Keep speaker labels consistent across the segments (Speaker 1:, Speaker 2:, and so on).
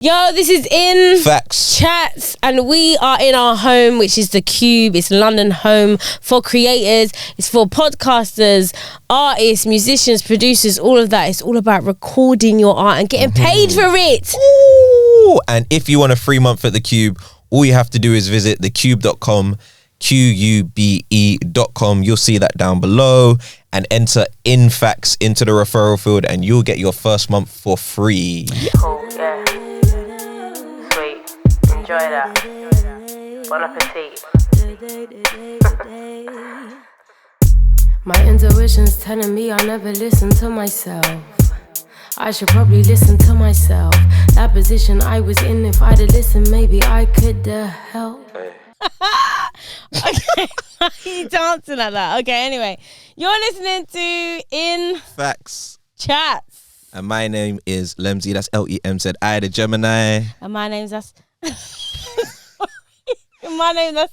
Speaker 1: Yo, this is In
Speaker 2: Facts
Speaker 1: Chats, and we are in our home, which is the Cube. It's London home for creators. It's for podcasters, artists, musicians, producers, all of that. It's all about recording your art and getting paid for it.
Speaker 2: Ooh, and if you want a free month at the Cube, all you have to do is visit thecube.com, QUBE.com. You'll see that down below, and enter In Facts into the referral field, and you'll get your first month for free.
Speaker 3: Cool, yeah. Sweet. Enjoy that. Bon appetit.
Speaker 4: My intuition's telling me I never listen to myself. I should probably listen to myself. That position I was in, if I'd have listened, maybe I could help.
Speaker 1: Okay, why are you dancing like that? Okay, anyway, you're listening to In
Speaker 2: Facts.
Speaker 1: Chats.
Speaker 2: And my name is Lemzi. That's Lemzi. I, the Gemini.
Speaker 1: And my name's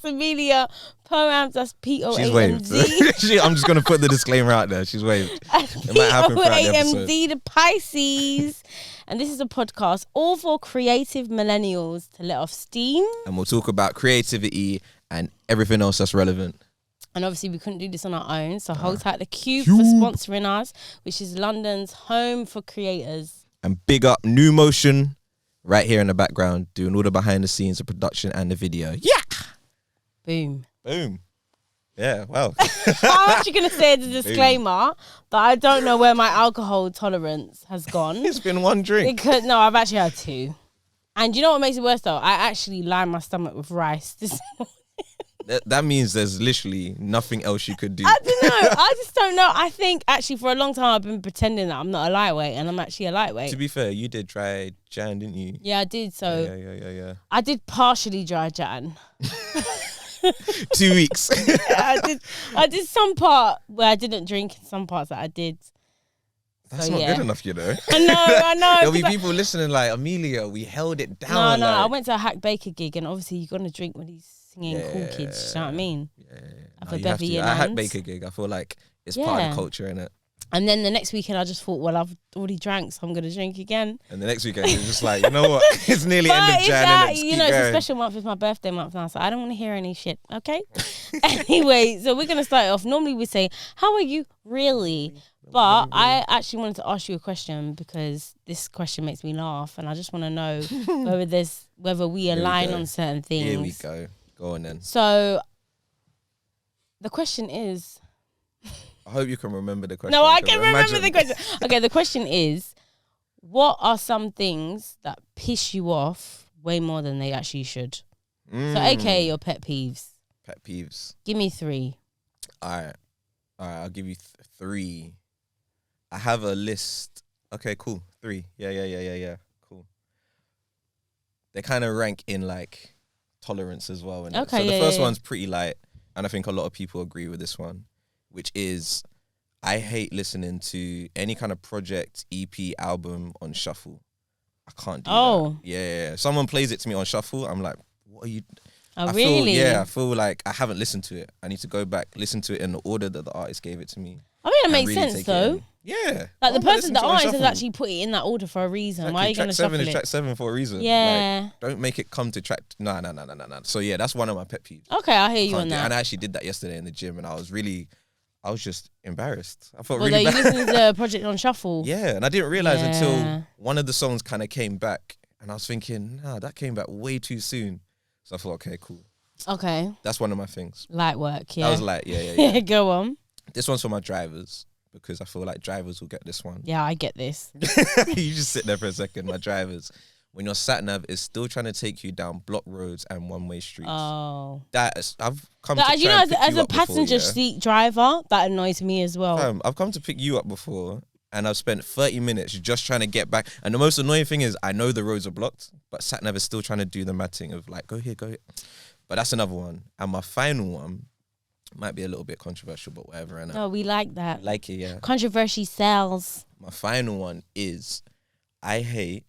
Speaker 1: Amelia Poamz. That's
Speaker 2: She's waved.
Speaker 1: Poamz.
Speaker 2: I'm just going to put the discllaimer out there. She's waved. It might happen throughout the episode.
Speaker 1: Poamz, the Pisces. And this is a podcast all for creative millennials to let off steam.
Speaker 2: And we'll talk about creativity and everything else that's relevant.
Speaker 1: And obviously we couldn't do this on our own, so hold tight the Cube for sponsoring us, which is London's home for creators.
Speaker 2: And big up New Motion right here in the background, doing all the behind the scenes, the production and the video. Yeah.
Speaker 1: Boom.
Speaker 2: Boom. Yeah, wow.
Speaker 1: I'm actually going to say as a disclaimer that I don't know where my alcohol tolerance has gone.
Speaker 2: It's been one drink.
Speaker 1: Because, no, I've actually had two. And you know what makes it worse though? I actually lined my stomach with rice this morning.
Speaker 2: That means there's literally nothing else you could do.
Speaker 1: I don't know. I just don't know. I think actually for a long time I've been pretending that I'm not a lightweight, and I'm actually a lightweight.
Speaker 2: To be fair, you did try Jan, didn't you?
Speaker 1: Yeah, I did. So
Speaker 2: Yeah.
Speaker 1: I did partially dry Jan.
Speaker 2: 2 weeks.
Speaker 1: I did some part where I didn't drink, and some parts that I did.
Speaker 2: That's not good enough, you know.
Speaker 1: I know.
Speaker 2: There'll be people listening like, Amelia, we held it down.
Speaker 1: No,
Speaker 2: like...
Speaker 1: I went to a Hack Baker gig, and obviously you're gonna drink when he's singing Cool Kids. You know what I mean?
Speaker 2: Yeah. I Hack Baker gig. I feel like it's part of the culture, innit?
Speaker 1: And then the next weekend, I just thought, well, I've already drank, so I'm gonna drink again.
Speaker 2: And the next weekend, you're just like, you know what? It's nearly end of Jan.
Speaker 1: It's a special month. It's my birthday month now, so I don't want to hear any shit. Okay. Anyway, so we're gonna start off. Normally we say, "How are you really?" But I actually wanted to ask you a question because this question makes me laugh, and I just want to know whether we align on certain things.
Speaker 2: Here we go. Go on then.
Speaker 1: So the question is.
Speaker 2: I hope you can remember the question.
Speaker 1: No, I can remember the question. Okay, the question is, what are some things that piss you off way more than they actually should? So, AKA your pet peeves.
Speaker 2: Pet peeves.
Speaker 1: Give me 3.
Speaker 2: All right, I'll give you 3. I have a list. Okay, cool. 3. Yeah. Cool. They kind of rank in like tolerance as well.
Speaker 1: Okay.
Speaker 2: So the first one's pretty light, and I think a lot of people agree with this one, which is I hate listening to any kind of project, EP, album on shuffle. I can't do that. Yeah. Someone plays it to me on shuffle. I'm like, what are you?
Speaker 1: Oh, really?
Speaker 2: I feel like I haven't listened to it. I need to go back, listen to it in the order that the artist gave it to me.
Speaker 1: I mean, it makes sense though.
Speaker 2: Yeah.
Speaker 1: Like the artist has actually put it in that order for a reason.
Speaker 2: Exactly.
Speaker 1: Why are you going to shuffle it?
Speaker 2: Track 7 for a reason.
Speaker 1: Yeah.
Speaker 2: Like, don't make it come to track. No. So yeah, that's one of my pet peeves.
Speaker 1: Okay, I hear you on that.
Speaker 2: And I actually did that yesterday in the gym, and I was just embarrassed. I felt
Speaker 1: really
Speaker 2: bad.
Speaker 1: You listened to the project on shuffle.
Speaker 2: Yeah, and I didn't realize until one of the songs kind of came back, and I was thinking, nah, that came back way too soon. So I thought, okay, cool. Okay. That's one of my things.
Speaker 1: Light work, yeah.
Speaker 2: That was light, yeah.
Speaker 1: Go on.
Speaker 2: This one's for my drivers, because I feel like drivers will get this one.
Speaker 1: Yeah, I get this.
Speaker 2: You just sit there for a second, my drivers. When your sat-nav is still trying to take you down block roads and one-way streets. Oh. I've come to try and pick you up
Speaker 1: as a passenger seat driver, that annoys me as well.
Speaker 2: I've come to pick you up before, and I've spent 30 minutes just trying to get back. And the most annoying thing is I know the roads are blocked, but sat-nav is still trying to do the matting of like, go here. But that's another one. And my final one might be a little bit controversial, but whatever.
Speaker 1: Oh, we like that.
Speaker 2: Like it, yeah.
Speaker 1: Controversy sells.
Speaker 2: My final one is I hate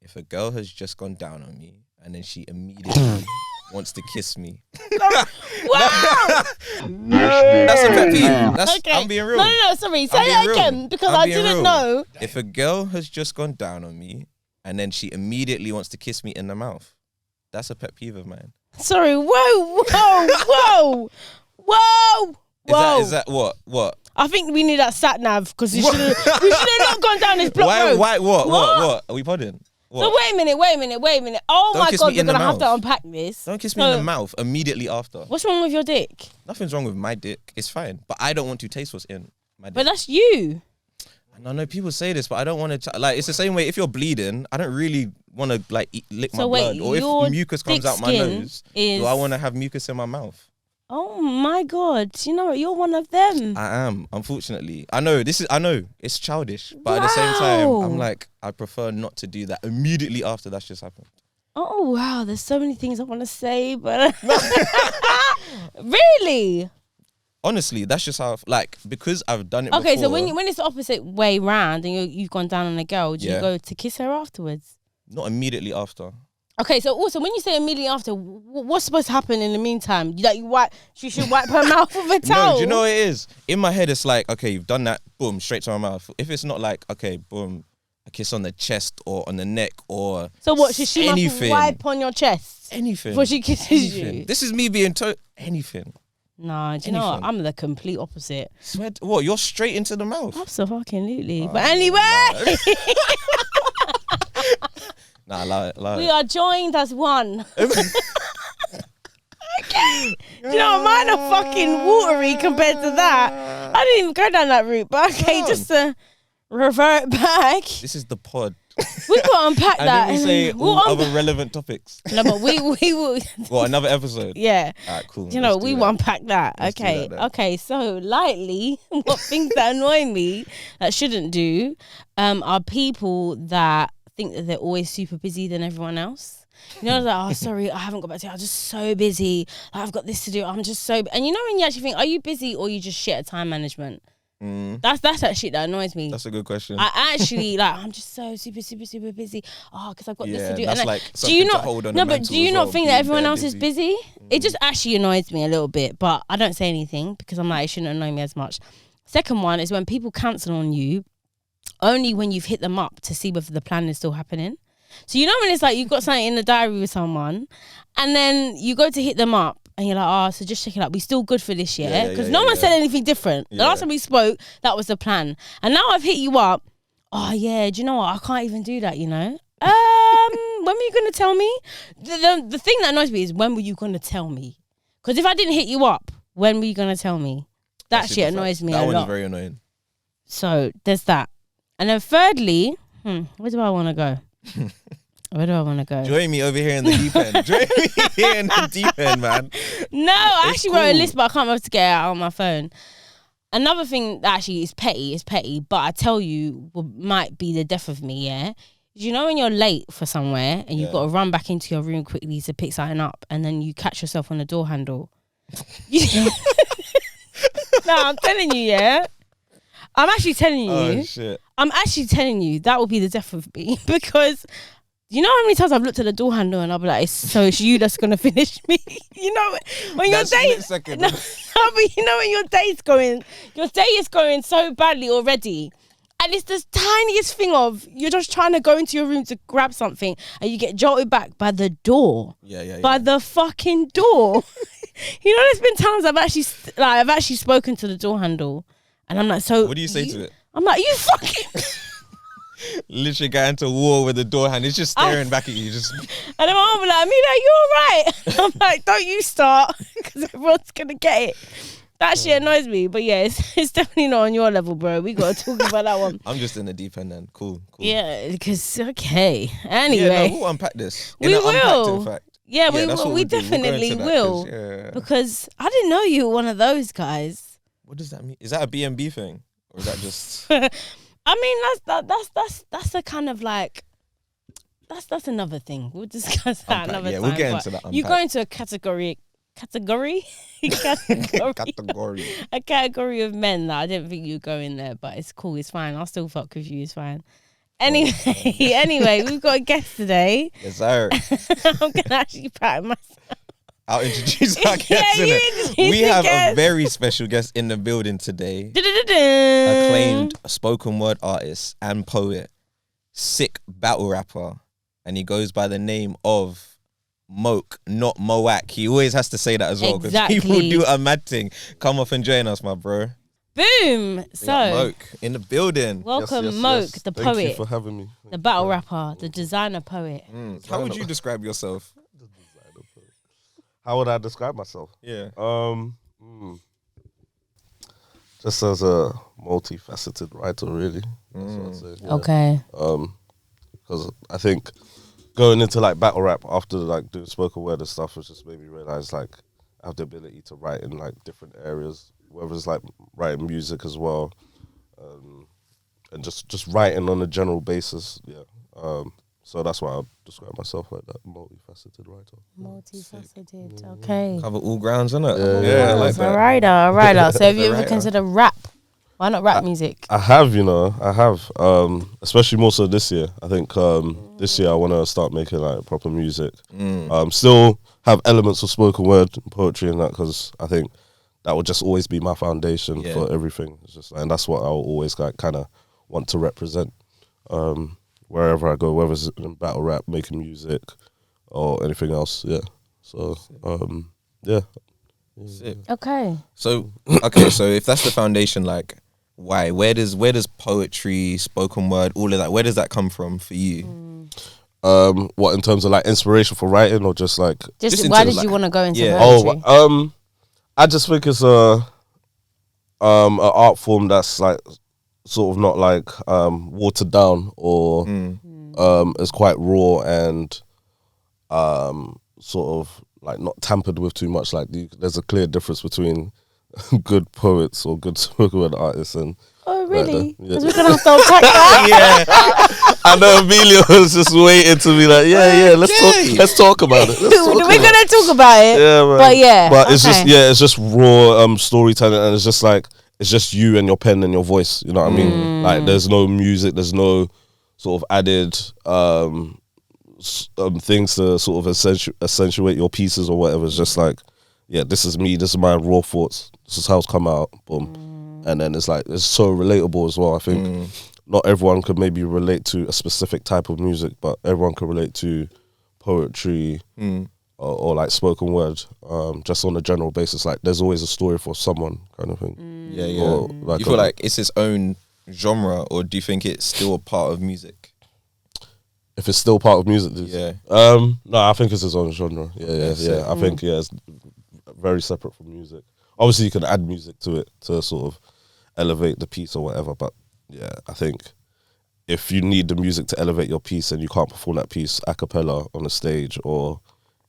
Speaker 2: if a girl has just gone down on me and then she immediately wants to kiss me.
Speaker 1: Wow!
Speaker 2: That's a pet peeve. Okay. I'm being real.
Speaker 1: No, sorry. Say that again because I didn't know.
Speaker 2: If a girl has just gone down on me and then she immediately wants to kiss me in the mouth. That's a pet peeve of mine.
Speaker 1: Sorry, whoa.
Speaker 2: Is that what?
Speaker 1: I think we need that sat nav because we should have not gone down this block road.
Speaker 2: Why? What? Are we podding? What?
Speaker 1: So wait a minute. Oh
Speaker 2: Don't
Speaker 1: my
Speaker 2: kiss
Speaker 1: God,
Speaker 2: me
Speaker 1: we're
Speaker 2: in the
Speaker 1: gonna have to
Speaker 2: mouth.
Speaker 1: unpack this.
Speaker 2: Don't kiss me in the mouth immediately after.
Speaker 1: What's wrong with your dick?
Speaker 2: Nothing's wrong with my dick. It's fine, but I don't want to taste what's in my dick.
Speaker 1: But that's you.
Speaker 2: And I know people say this, but I don't want to. Like, it's the same way. If you're bleeding, I don't really want to like lick my blood, or if mucus comes out my nose, do I want to have mucus in my mouth?
Speaker 1: Oh my God! You know what? You're one of them.
Speaker 2: I am, unfortunately. I know it's childish, but at the same time, I'm like, I prefer not to do that immediately after that's just happened.
Speaker 1: Oh wow! There's so many things I want to say, but really.
Speaker 2: Honestly, that's just how, like, because I've done it before.
Speaker 1: Okay, so when it's the opposite way round and you've gone down on a girl, do you go to kiss her afterwards?
Speaker 2: Not immediately after.
Speaker 1: Okay, so also when you say immediately after, what's supposed to happen in the meantime? That she should wipe her mouth with a towel.
Speaker 2: No, do you know what it is? In my head, it's like, okay, you've done that, boom, straight to my mouth. If it's not like, okay, boom, a kiss on the chest or on the neck or
Speaker 1: so what? Should she
Speaker 2: anything,
Speaker 1: wipe on your chest?
Speaker 2: Anything
Speaker 1: before she kisses you?
Speaker 2: This is me being anything.
Speaker 1: Nah, do you know what? I'm the complete opposite.
Speaker 2: Sweat? What? You're straight into the mouth.
Speaker 1: Absolutely. But anyway.
Speaker 2: Nah, lie.
Speaker 1: We are joined as one. Okay. Do you know what? Mine are fucking watery compared to that. I didn't even go down that route. But okay, just to revert back.
Speaker 2: This is the pod.
Speaker 1: We got to unpack that.
Speaker 2: And then we say all other relevant topics.
Speaker 1: No, but we will.
Speaker 2: What, another episode?
Speaker 1: Yeah.
Speaker 2: Alright, cool.
Speaker 1: You know, we will unpack that. Okay. Okay, so lightly, what things that annoy me that shouldn't do are people that think that they're always super busy than everyone else. You know, like, oh, sorry, I haven't got back to you. I'm just so busy. I've got this to do. I'm just so... And you know when you actually think, are you busy or you just shit at time management? That's that shit that annoys me.
Speaker 2: That's a good question.
Speaker 1: I actually I'm just so super busy. Oh, because I've got this to do.
Speaker 2: That's
Speaker 1: and
Speaker 2: like
Speaker 1: do you
Speaker 2: something
Speaker 1: not?
Speaker 2: to hold on
Speaker 1: No,
Speaker 2: the
Speaker 1: but do you
Speaker 2: mental
Speaker 1: not
Speaker 2: as
Speaker 1: think
Speaker 2: well,
Speaker 1: that everyone
Speaker 2: being
Speaker 1: else is busy? It just actually annoys me a little bit, but I don't say anything because I'm like, it shouldn't annoy me as much. Second one is when people cancel on you only when you've hit them up to see whether the plan is still happening. So you know when it's like you've got something in the diary with someone, and then you go to hit them up. And you're like, oh, so just check it out. We still good for this year? Because no one said anything different. The last time we spoke, that was the plan. And now I've hit you up. Oh, yeah, do you know what? I can't even do that, you know? When were you going to tell me? The thing that annoys me is when were you going to tell me? Because if I didn't hit you up, when were you going to tell me? That shit annoys me a lot.
Speaker 2: That one is very annoying.
Speaker 1: So there's that. And then thirdly, where do I want to go? Where do I want to go?
Speaker 2: Join me over here in the deep end. Join me here in the deep end, man.
Speaker 1: No, I actually wrote a list, but I can't remember to get it out on my phone. Another thing that actually is petty, but I tell you might be the death of me, yeah? You know when you're late for somewhere and you've got to run back into your room quickly to pick something up and then you catch yourself on the door handle? No, I'm telling you, yeah? I'm actually telling you.
Speaker 2: Oh, shit.
Speaker 1: I'm actually telling you that will be the death of me because... You know how many times I've looked at the door handle and I'll be like, it's you that's gonna finish me. You know when your day, but you know when your day is going so badly already, and it's this tiniest thing of you're just trying to go into your room to grab something and you get jolted back by the door, by the fucking door. You know, there's been times I've actually spoken to the door handle, and I'm like, so
Speaker 2: what do you say to it?
Speaker 1: I'm like, you fucking.
Speaker 2: Literally got into war with the door hand. It's just staring back at you. Just
Speaker 1: and then my mom be like, Amelia, you alright? I'm like, don't you start, because everyone's gonna get it. That shit annoys me. But yeah, it's definitely not on your level, bro. We gotta talk about that one.
Speaker 2: I'm just in the deep end then. Cool.
Speaker 1: Yeah, because anyway.
Speaker 2: Yeah, no, we'll unpack this.
Speaker 1: We will.
Speaker 2: Unpacked, in fact.
Speaker 1: Yeah, we definitely will. Because I didn't know you were one of those guys.
Speaker 2: What does that mean? Is that a B&B thing? Or is that just...
Speaker 1: I mean, that's a kind of like, that's another thing. We'll discuss that another time.
Speaker 2: We'll get into that.
Speaker 1: You go into a category, a category of men that I didn't think you'd go in there, but it's cool. It's fine. I'll still fuck with you. It's fine. Anyway, we've got a guest today.
Speaker 2: Yes, sir.
Speaker 1: I'm gonna actually pat myself.
Speaker 2: I'll introduce our guest. We have a very special guest in the building today. Acclaimed spoken word artist and poet, sick battle rapper, and he goes by the name of MOAK, not MOAK. He always has to say that as well, because people do a mad thing. Come off and join us, my bro.
Speaker 1: Boom. So
Speaker 2: MOAK in the building.
Speaker 1: Welcome, MOAK, the poet.
Speaker 5: Thank you for having me.
Speaker 1: The battle rapper, the designer poet.
Speaker 2: How would you describe yourself?
Speaker 5: How would I describe myself?
Speaker 2: Yeah.
Speaker 5: Just as a multifaceted writer, really. That's what I'd say. Yeah.
Speaker 1: Okay.
Speaker 5: Because I think going into like battle rap after like doing spoken word and stuff, it just made me realize like I have the ability to write in like different areas, whether it's like writing music as well, and just writing on a general basis. Yeah. So that's why I describe myself like that, multifaceted writer.
Speaker 1: Multifaceted. Okay.
Speaker 2: Cover all grounds, innit?
Speaker 5: Yeah,
Speaker 2: I like
Speaker 1: A
Speaker 2: that.
Speaker 1: writer. So have you ever
Speaker 2: writer.
Speaker 1: considered rap? Why not rap music?
Speaker 5: I have, especially more so this year. I think this year I want to start making like proper music. Still have elements of spoken word and poetry in that, because I think that would just always be my foundation for everything. It's just, and that's what I'll always like, kind of want to represent wherever I go, whether it's in battle rap, making music, or anything else. Yeah. So yeah.
Speaker 2: Sick.
Speaker 1: Okay.
Speaker 2: So so if that's the foundation, like, why? Where does poetry, spoken word, all of that, where does that come from for you?
Speaker 5: What, in terms of like inspiration for writing, or just like
Speaker 1: Just
Speaker 2: in
Speaker 1: why
Speaker 2: terms
Speaker 1: did
Speaker 2: of,
Speaker 1: you
Speaker 2: like-
Speaker 1: want to go into
Speaker 2: Yeah.
Speaker 1: poetry?
Speaker 5: I just think it's a art form that's like sort of not like watered down, or it's quite raw and sort of like not tampered with too much. Like there's a clear difference between good poets or good spoken word artists and
Speaker 1: Oh, really?
Speaker 5: Yeah.
Speaker 1: Because we're going to have to unpack that.
Speaker 5: I know Amelia was just waiting to be like, let's talk about it.
Speaker 1: We're going to talk about it.
Speaker 5: Yeah, man.
Speaker 1: But yeah.
Speaker 5: But it's just raw storytelling, and it's just you and your pen and your voice. You know what I mean? Like there's no music, there's no sort of added things to sort of accentuate your pieces or whatever. It's just like, yeah, this is me, this is my raw thoughts, this is how it's come out, boom. And then it's like, it's so relatable as well. I think not everyone could maybe relate to a specific type of music, but everyone can relate to poetry or like spoken word, just on a general basis. Like there's always a story for someone, kind of thing.
Speaker 2: Yeah.
Speaker 5: Or, like,
Speaker 2: you feel like it's its own genre, or do you think it's still a part of music?
Speaker 5: if it's still part of music,
Speaker 2: Yeah.
Speaker 5: no, I think it's its own genre. Yeah.
Speaker 2: sick.
Speaker 5: I think it's very separate from music. Obviously, you can add music to it to sort of elevate the piece or whatever. But yeah, I think if you need the music to elevate your piece and you can't perform that piece a cappella on a stage, or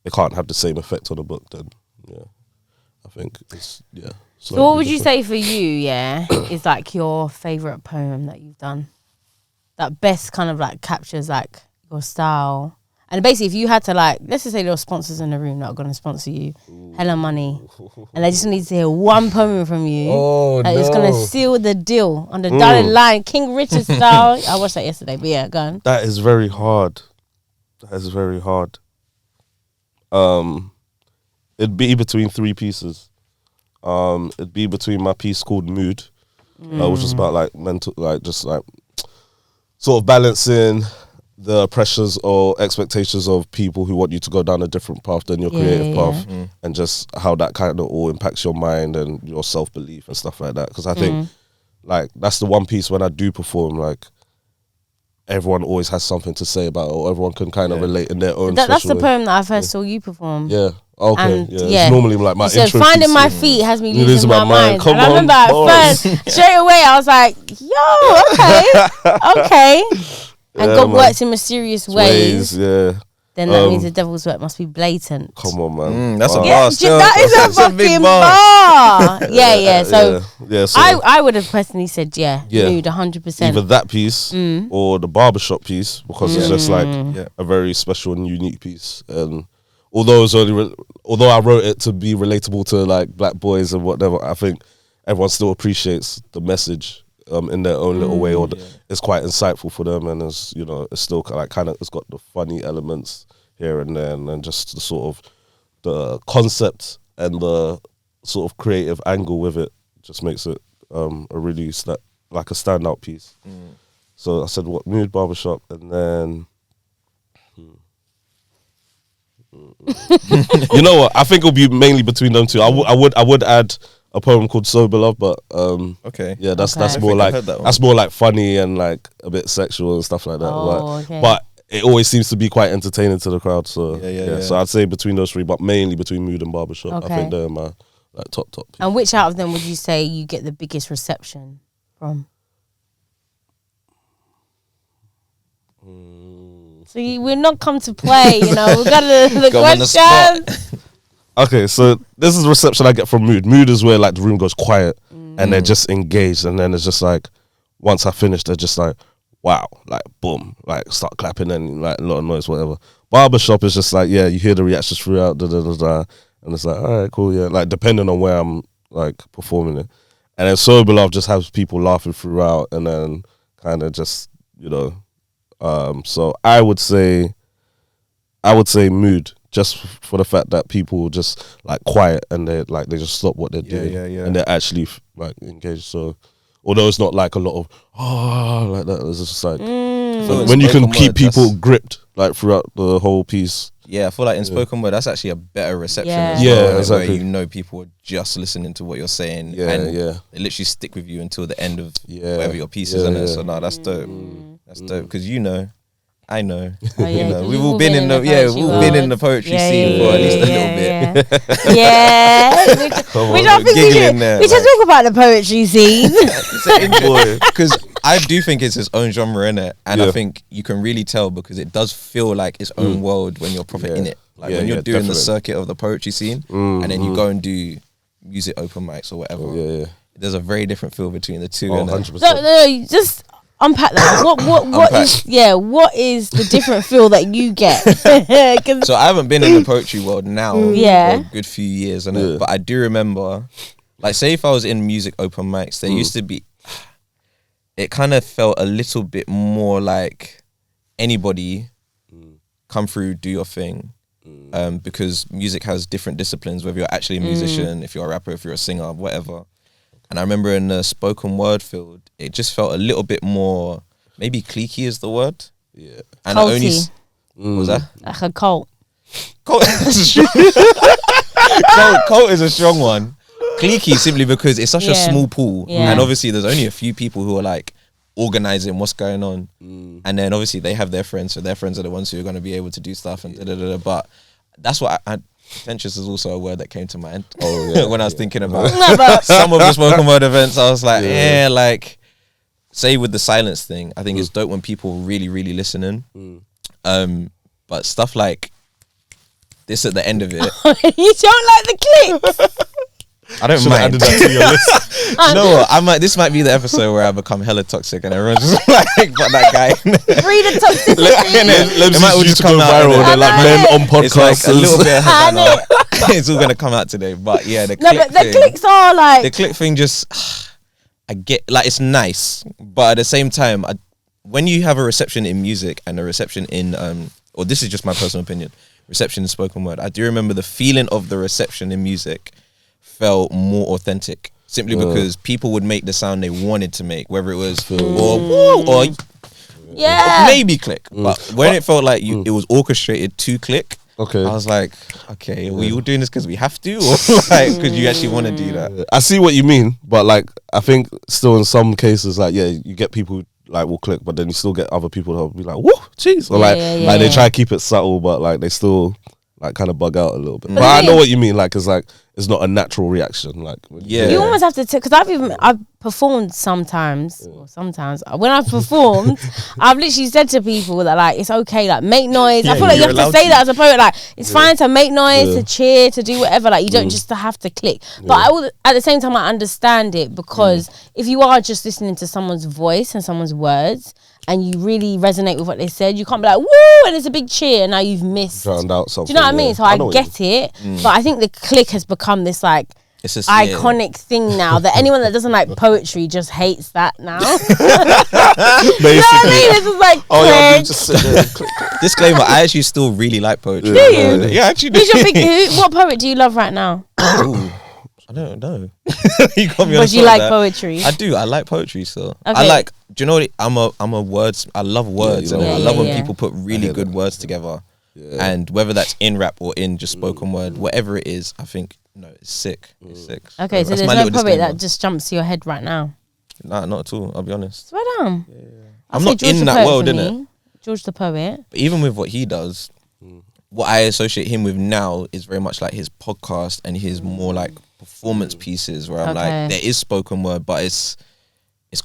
Speaker 5: it can't have the same effect on the book, then yeah, I think it's
Speaker 1: So what would you say for you, is like your favourite poem that you've done? That best kind of like captures like your style. And basically if you had to like, let's just say there were sponsors in the room that are going to sponsor you, hella money, and they just need to hear one poem from you that is going to seal the deal on the dotted line, King Richard style. I watched that yesterday, but yeah, go on.
Speaker 5: That is very hard. It'd be between three pieces. It'd be between my piece called Mood, which is about like mental, like just like sort of balancing the pressures or expectations of people who want you to go down a different path than your creative path, and just how that kind of all impacts your mind and your self-belief and stuff like that. Because I think like that's the one piece when I do perform, like everyone always has something to say about it, or everyone can kind of relate in their own
Speaker 1: That's
Speaker 5: special
Speaker 1: the
Speaker 5: way.
Speaker 1: poem that I first saw you perform.
Speaker 5: Yeah. Okay.
Speaker 1: And,
Speaker 5: It's normally like my
Speaker 1: you said,
Speaker 5: intro
Speaker 1: finding
Speaker 5: piece,
Speaker 1: my
Speaker 5: yeah.
Speaker 1: feet has me
Speaker 5: You
Speaker 1: losing my mind.
Speaker 5: Come
Speaker 1: And I
Speaker 5: on,
Speaker 1: remember at
Speaker 5: boys.
Speaker 1: first, straight away, I was like, yo, okay. And
Speaker 5: Yeah,
Speaker 1: God
Speaker 5: man.
Speaker 1: works in mysterious ways.
Speaker 5: Yeah.
Speaker 1: Then that means the devil's work must be blatant.
Speaker 5: Come on, man.
Speaker 2: That's a
Speaker 5: Wow.
Speaker 1: Yeah,
Speaker 2: bar still.
Speaker 1: that is a
Speaker 2: That's big
Speaker 1: fucking
Speaker 2: bar.
Speaker 1: bar. Yeah. So
Speaker 5: yeah. So
Speaker 1: I would have personally said,
Speaker 5: Yeah.
Speaker 1: Mood 100%.
Speaker 5: either that piece or the barbershop piece, because it's just like a very special and unique piece. And although it's only although I wrote it to be relatable to like black boys and whatever, I think everyone still appreciates the message in their own little way, or it's quite insightful for them, and it's it's still like kind of, it's got the funny elements here and there, and just the sort of the concept and the sort of creative angle with it just makes it a really like a standout piece. So I said what? Mood, barbershop, and then. You know what? I think it'll be mainly between them two. I would add a poem called Sober Love, but
Speaker 2: okay,
Speaker 5: yeah, that's
Speaker 1: Okay.
Speaker 5: more
Speaker 2: I
Speaker 5: like
Speaker 2: heard that one.
Speaker 5: that's more like funny and like a bit sexual and stuff like that.
Speaker 1: Oh, okay.
Speaker 5: But it always seems to be quite entertaining to the crowd. So
Speaker 2: Yeah.
Speaker 5: So I'd say between those three, but mainly between Mood and Barbershop. I
Speaker 1: Okay.
Speaker 5: think they're my like top.
Speaker 1: And which out of them would you say you get the biggest reception from? So we're not come to play, you know. We've got the
Speaker 2: Go on the spot.
Speaker 1: questions.
Speaker 5: Okay, so this is the reception I get from Mood. Mood is where like the room goes quiet and they're just engaged, and then it's just like once I finish, they're just like, wow, like boom, like start clapping and like a lot of noise, whatever. Barbershop is just like, yeah, you hear the reactions throughout, and it's like, all right, cool, yeah, like depending on where I'm like performing it. And then Sober Love just has people laughing throughout, and then kind of just, you know, so I would say Mood, just for the fact that people just like quiet and they just stop what they're doing,
Speaker 2: yeah.
Speaker 5: and they're actually like engaged. So although it's not like a lot of like that, it's just like when you can
Speaker 2: Spoken
Speaker 5: keep
Speaker 2: word,
Speaker 5: people
Speaker 2: that's-
Speaker 5: gripped like throughout the whole piece.
Speaker 2: Yeah, I feel like in spoken word, that's actually a better reception.
Speaker 1: Yeah.
Speaker 2: as
Speaker 5: Yeah,
Speaker 2: well, where
Speaker 5: exactly.
Speaker 2: you know people are just listening to what you're saying,
Speaker 5: Yeah,
Speaker 2: and
Speaker 5: yeah.
Speaker 2: they literally stick with you until the end of
Speaker 5: Yeah.
Speaker 2: whatever your piece is.
Speaker 5: Yeah,
Speaker 2: In it.
Speaker 5: yeah.
Speaker 2: So no, that's dope. That's dope because you know, I know.
Speaker 1: Oh, yeah,
Speaker 2: You know,
Speaker 1: 'cause
Speaker 2: we've all been in the
Speaker 1: poetry
Speaker 2: we've all been in
Speaker 1: world.
Speaker 2: the poetry
Speaker 1: Yeah,
Speaker 2: scene
Speaker 1: yeah,
Speaker 2: for at least a
Speaker 1: yeah,
Speaker 2: little bit.
Speaker 1: yeah. Yeah. We don't think we
Speaker 2: giggling
Speaker 1: should,
Speaker 2: there,
Speaker 1: we should
Speaker 2: like-
Speaker 1: talk about the poetry scene.
Speaker 2: Because I do think it's its own genre in it, and I
Speaker 5: Yeah.
Speaker 2: think you can really tell because it does feel like its own world when you're proper in it. Like when you're doing the
Speaker 5: definitely.
Speaker 2: circuit of the poetry scene, and then you go and do music open mics or whatever.
Speaker 5: Yeah.
Speaker 2: There's a very different feel between the two.
Speaker 5: Oh,
Speaker 2: and
Speaker 5: 100%.
Speaker 1: No, just unpack that. What is the different feel that you get? 'Cause-
Speaker 2: so I haven't been in the poetry world now
Speaker 1: Yeah.
Speaker 2: for a good few years, but I do remember, like, say if I was in music open mics, there used to be, it kind of felt a little bit more like anybody come through, do your thing, because music has different disciplines, whether you're actually a musician, if you're a rapper, if you're a singer, whatever. And I remember in the spoken word field, it just felt a little bit more, maybe cliquey is the word.
Speaker 5: Yeah.
Speaker 2: And I only
Speaker 1: Culty.
Speaker 2: what was that?
Speaker 1: like a cult.
Speaker 2: Cult is a strong one. Cliquey simply because it's such a
Speaker 1: Yeah.
Speaker 2: small pool,
Speaker 1: Yeah.
Speaker 2: and obviously there's only a few people who are like organizing what's going on, and then obviously they have their friends, so their friends are the ones who are going to be able to do stuff and da-da-da-da. But that's what I pretentious is also a word that came to mind. When I was thinking about
Speaker 1: No, but
Speaker 2: some of the spoken word events, I was like, like, say with the silence thing, I think it's dope when people really, really listening. But stuff like this at the end of it,
Speaker 1: you don't like the click.
Speaker 2: I don't
Speaker 5: Should have
Speaker 2: mind.
Speaker 5: added that to your list.
Speaker 2: You know what? This might be the episode where I become hella toxic and everyone's just like, but that guy.
Speaker 1: Read the toxicity.
Speaker 2: It might all
Speaker 5: Lemzi's
Speaker 2: just
Speaker 5: used to
Speaker 2: come
Speaker 5: go
Speaker 2: out.
Speaker 5: viral.
Speaker 2: innit?
Speaker 5: They're like
Speaker 1: I
Speaker 5: men
Speaker 1: know.
Speaker 5: on podcasts.
Speaker 2: It's like a little bit.
Speaker 1: I know.
Speaker 2: It's all gonna come out today, but yeah, the
Speaker 1: No,
Speaker 2: click
Speaker 1: but the
Speaker 2: thing,
Speaker 1: clicks are like
Speaker 2: the click thing just, I get like it's nice, but at the same time, when you have a reception in music and a reception in or this is just my personal opinion, reception in spoken word, I do remember the feeling of the reception in music felt more authentic, simply because people would make the sound they wanted to make, whether it was or woo or
Speaker 1: yeah.
Speaker 2: maybe click, but when it felt like it was orchestrated to click.
Speaker 5: Okay.
Speaker 2: I was like, okay, were you all doing this because we have to, or like because you actually want to do that?
Speaker 5: I see what you mean, but like I think still in some cases, like you get people who, like will click, but then you still get other people that will be like, whoa, jeez, or like they try to keep it subtle, but like they still like kind of bug out a little bit. But I know what you mean, like it's not a natural reaction, like
Speaker 1: You almost have to because I've performed sometimes. Or sometimes when I've performed, I've literally said to people that like it's okay, like make noise. I feel like you have to say that as a poet. Like it's fine to make noise, to cheer, to do whatever. Like you don't just have to click. But I will, at the same time, I understand it because if you are just listening to someone's voice and someone's words, and you really resonate with what they said, you can't be like woo, and it's a big cheer, and now you've missed.
Speaker 5: drowned out
Speaker 1: Do
Speaker 5: something.
Speaker 1: you know what I mean? So I get it, but I think the click has become this like
Speaker 2: It's just
Speaker 1: iconic thing now that anyone that doesn't like poetry just hates that now.
Speaker 5: Basically.
Speaker 1: You know what I mean? It's just like click.
Speaker 5: just sit there and click.
Speaker 2: Disclaimer: I actually still really like poetry.
Speaker 1: Do you?
Speaker 2: Yeah, I actually do.
Speaker 1: Who's your big, what poet do you love right now?
Speaker 2: I don't know. You got me on
Speaker 1: But
Speaker 2: the
Speaker 1: you
Speaker 2: spot
Speaker 1: like
Speaker 2: there.
Speaker 1: poetry.
Speaker 2: I do. I like poetry still. I
Speaker 1: Okay.
Speaker 2: like. Do you know what? I'm a words. I love words,
Speaker 5: you
Speaker 2: and
Speaker 5: know
Speaker 2: I
Speaker 5: what?
Speaker 2: love when
Speaker 1: Yeah.
Speaker 2: people put really good words together.
Speaker 5: Yeah.
Speaker 2: And whether that's in rap or in just spoken word, whatever it is, I think it's sick. It's sick.
Speaker 1: Okay, so
Speaker 2: That's
Speaker 1: there's
Speaker 2: my
Speaker 1: no
Speaker 2: little
Speaker 1: poet
Speaker 2: disclaimer.
Speaker 1: that just jumps to your head right now.
Speaker 2: Nah, not at all. I'll be honest.
Speaker 1: Swear down. I'll
Speaker 2: I'm
Speaker 1: say
Speaker 2: not
Speaker 1: George
Speaker 2: in
Speaker 1: the
Speaker 2: that
Speaker 1: poet
Speaker 2: world,
Speaker 1: for
Speaker 2: innit?
Speaker 1: me. George the poet.
Speaker 2: But even with what he does, what I associate him with now is very much like his podcast and his more like performance pieces, where I'm
Speaker 1: Okay.
Speaker 2: like, there is spoken word, but it's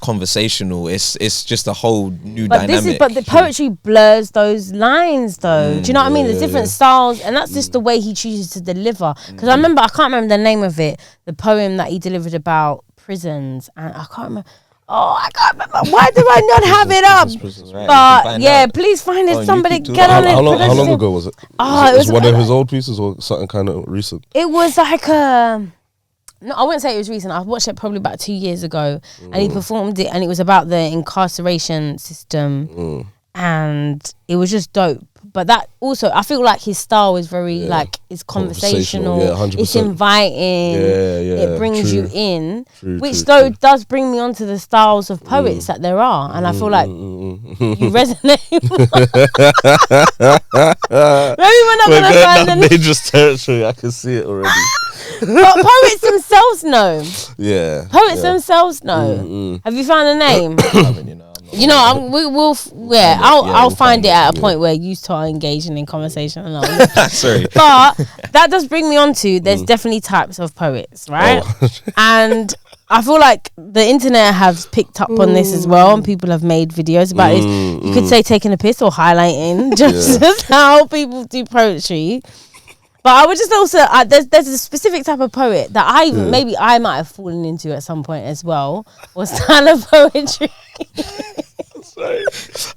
Speaker 2: conversational. It's just a whole new
Speaker 1: But
Speaker 2: dynamic.
Speaker 1: but the poetry blurs those lines though. Do you know what I mean? There's different styles, and that's just the way he chooses to deliver. Because I remember, I can't remember the name of it, the poem that he delivered about prisons, and I can't remember. Oh, I can't remember. Why do I not have it up?
Speaker 2: Right, you can
Speaker 1: But
Speaker 2: find
Speaker 1: yeah,
Speaker 2: out.
Speaker 1: please find it.
Speaker 2: Oh, you
Speaker 1: Somebody
Speaker 2: keep doing
Speaker 1: get
Speaker 2: that.
Speaker 1: on it.
Speaker 5: How
Speaker 1: put
Speaker 5: long
Speaker 1: us in.
Speaker 5: ago was it?
Speaker 1: Oh,
Speaker 5: was
Speaker 1: it was
Speaker 5: one of his old pieces or something kind of recent?
Speaker 1: It was like a. No, I wouldn't say it was recent. I watched it probably about 2 years ago, and he performed it, and it was about the incarceration system, and it was just dope. But that also, I feel like his style is very like it's conversational.
Speaker 5: Yeah, 100%.
Speaker 1: It's inviting.
Speaker 5: Yeah,
Speaker 1: It brings
Speaker 5: true.
Speaker 1: you in,
Speaker 5: True,
Speaker 1: which
Speaker 5: true,
Speaker 1: though
Speaker 5: true.
Speaker 1: does bring me on to the styles of poets that there are, and I feel like you resonate. Maybe we're not
Speaker 5: We're
Speaker 1: gonna
Speaker 5: going
Speaker 1: find
Speaker 5: down
Speaker 1: the.
Speaker 5: dangerous territory. I can see it already.
Speaker 1: But poets themselves know.
Speaker 5: Yeah.
Speaker 1: Poets themselves know. Have you found a name?
Speaker 2: I mean, you know, I'm not-
Speaker 1: You know, I'll
Speaker 2: we'll
Speaker 1: find
Speaker 2: find
Speaker 1: it
Speaker 2: it,
Speaker 1: at a point where you two are engaging in conversation alone.
Speaker 2: Sorry.
Speaker 1: But that does bring me on to there's definitely types of poets, right? And I feel like the internet has picked up on this as well, and people have made videos about this. You could say taking a piss or highlighting just how people do poetry. But I would just also there's a specific type of poet that maybe I might have fallen into at some point as well. Was style of poetry.
Speaker 5: Sorry.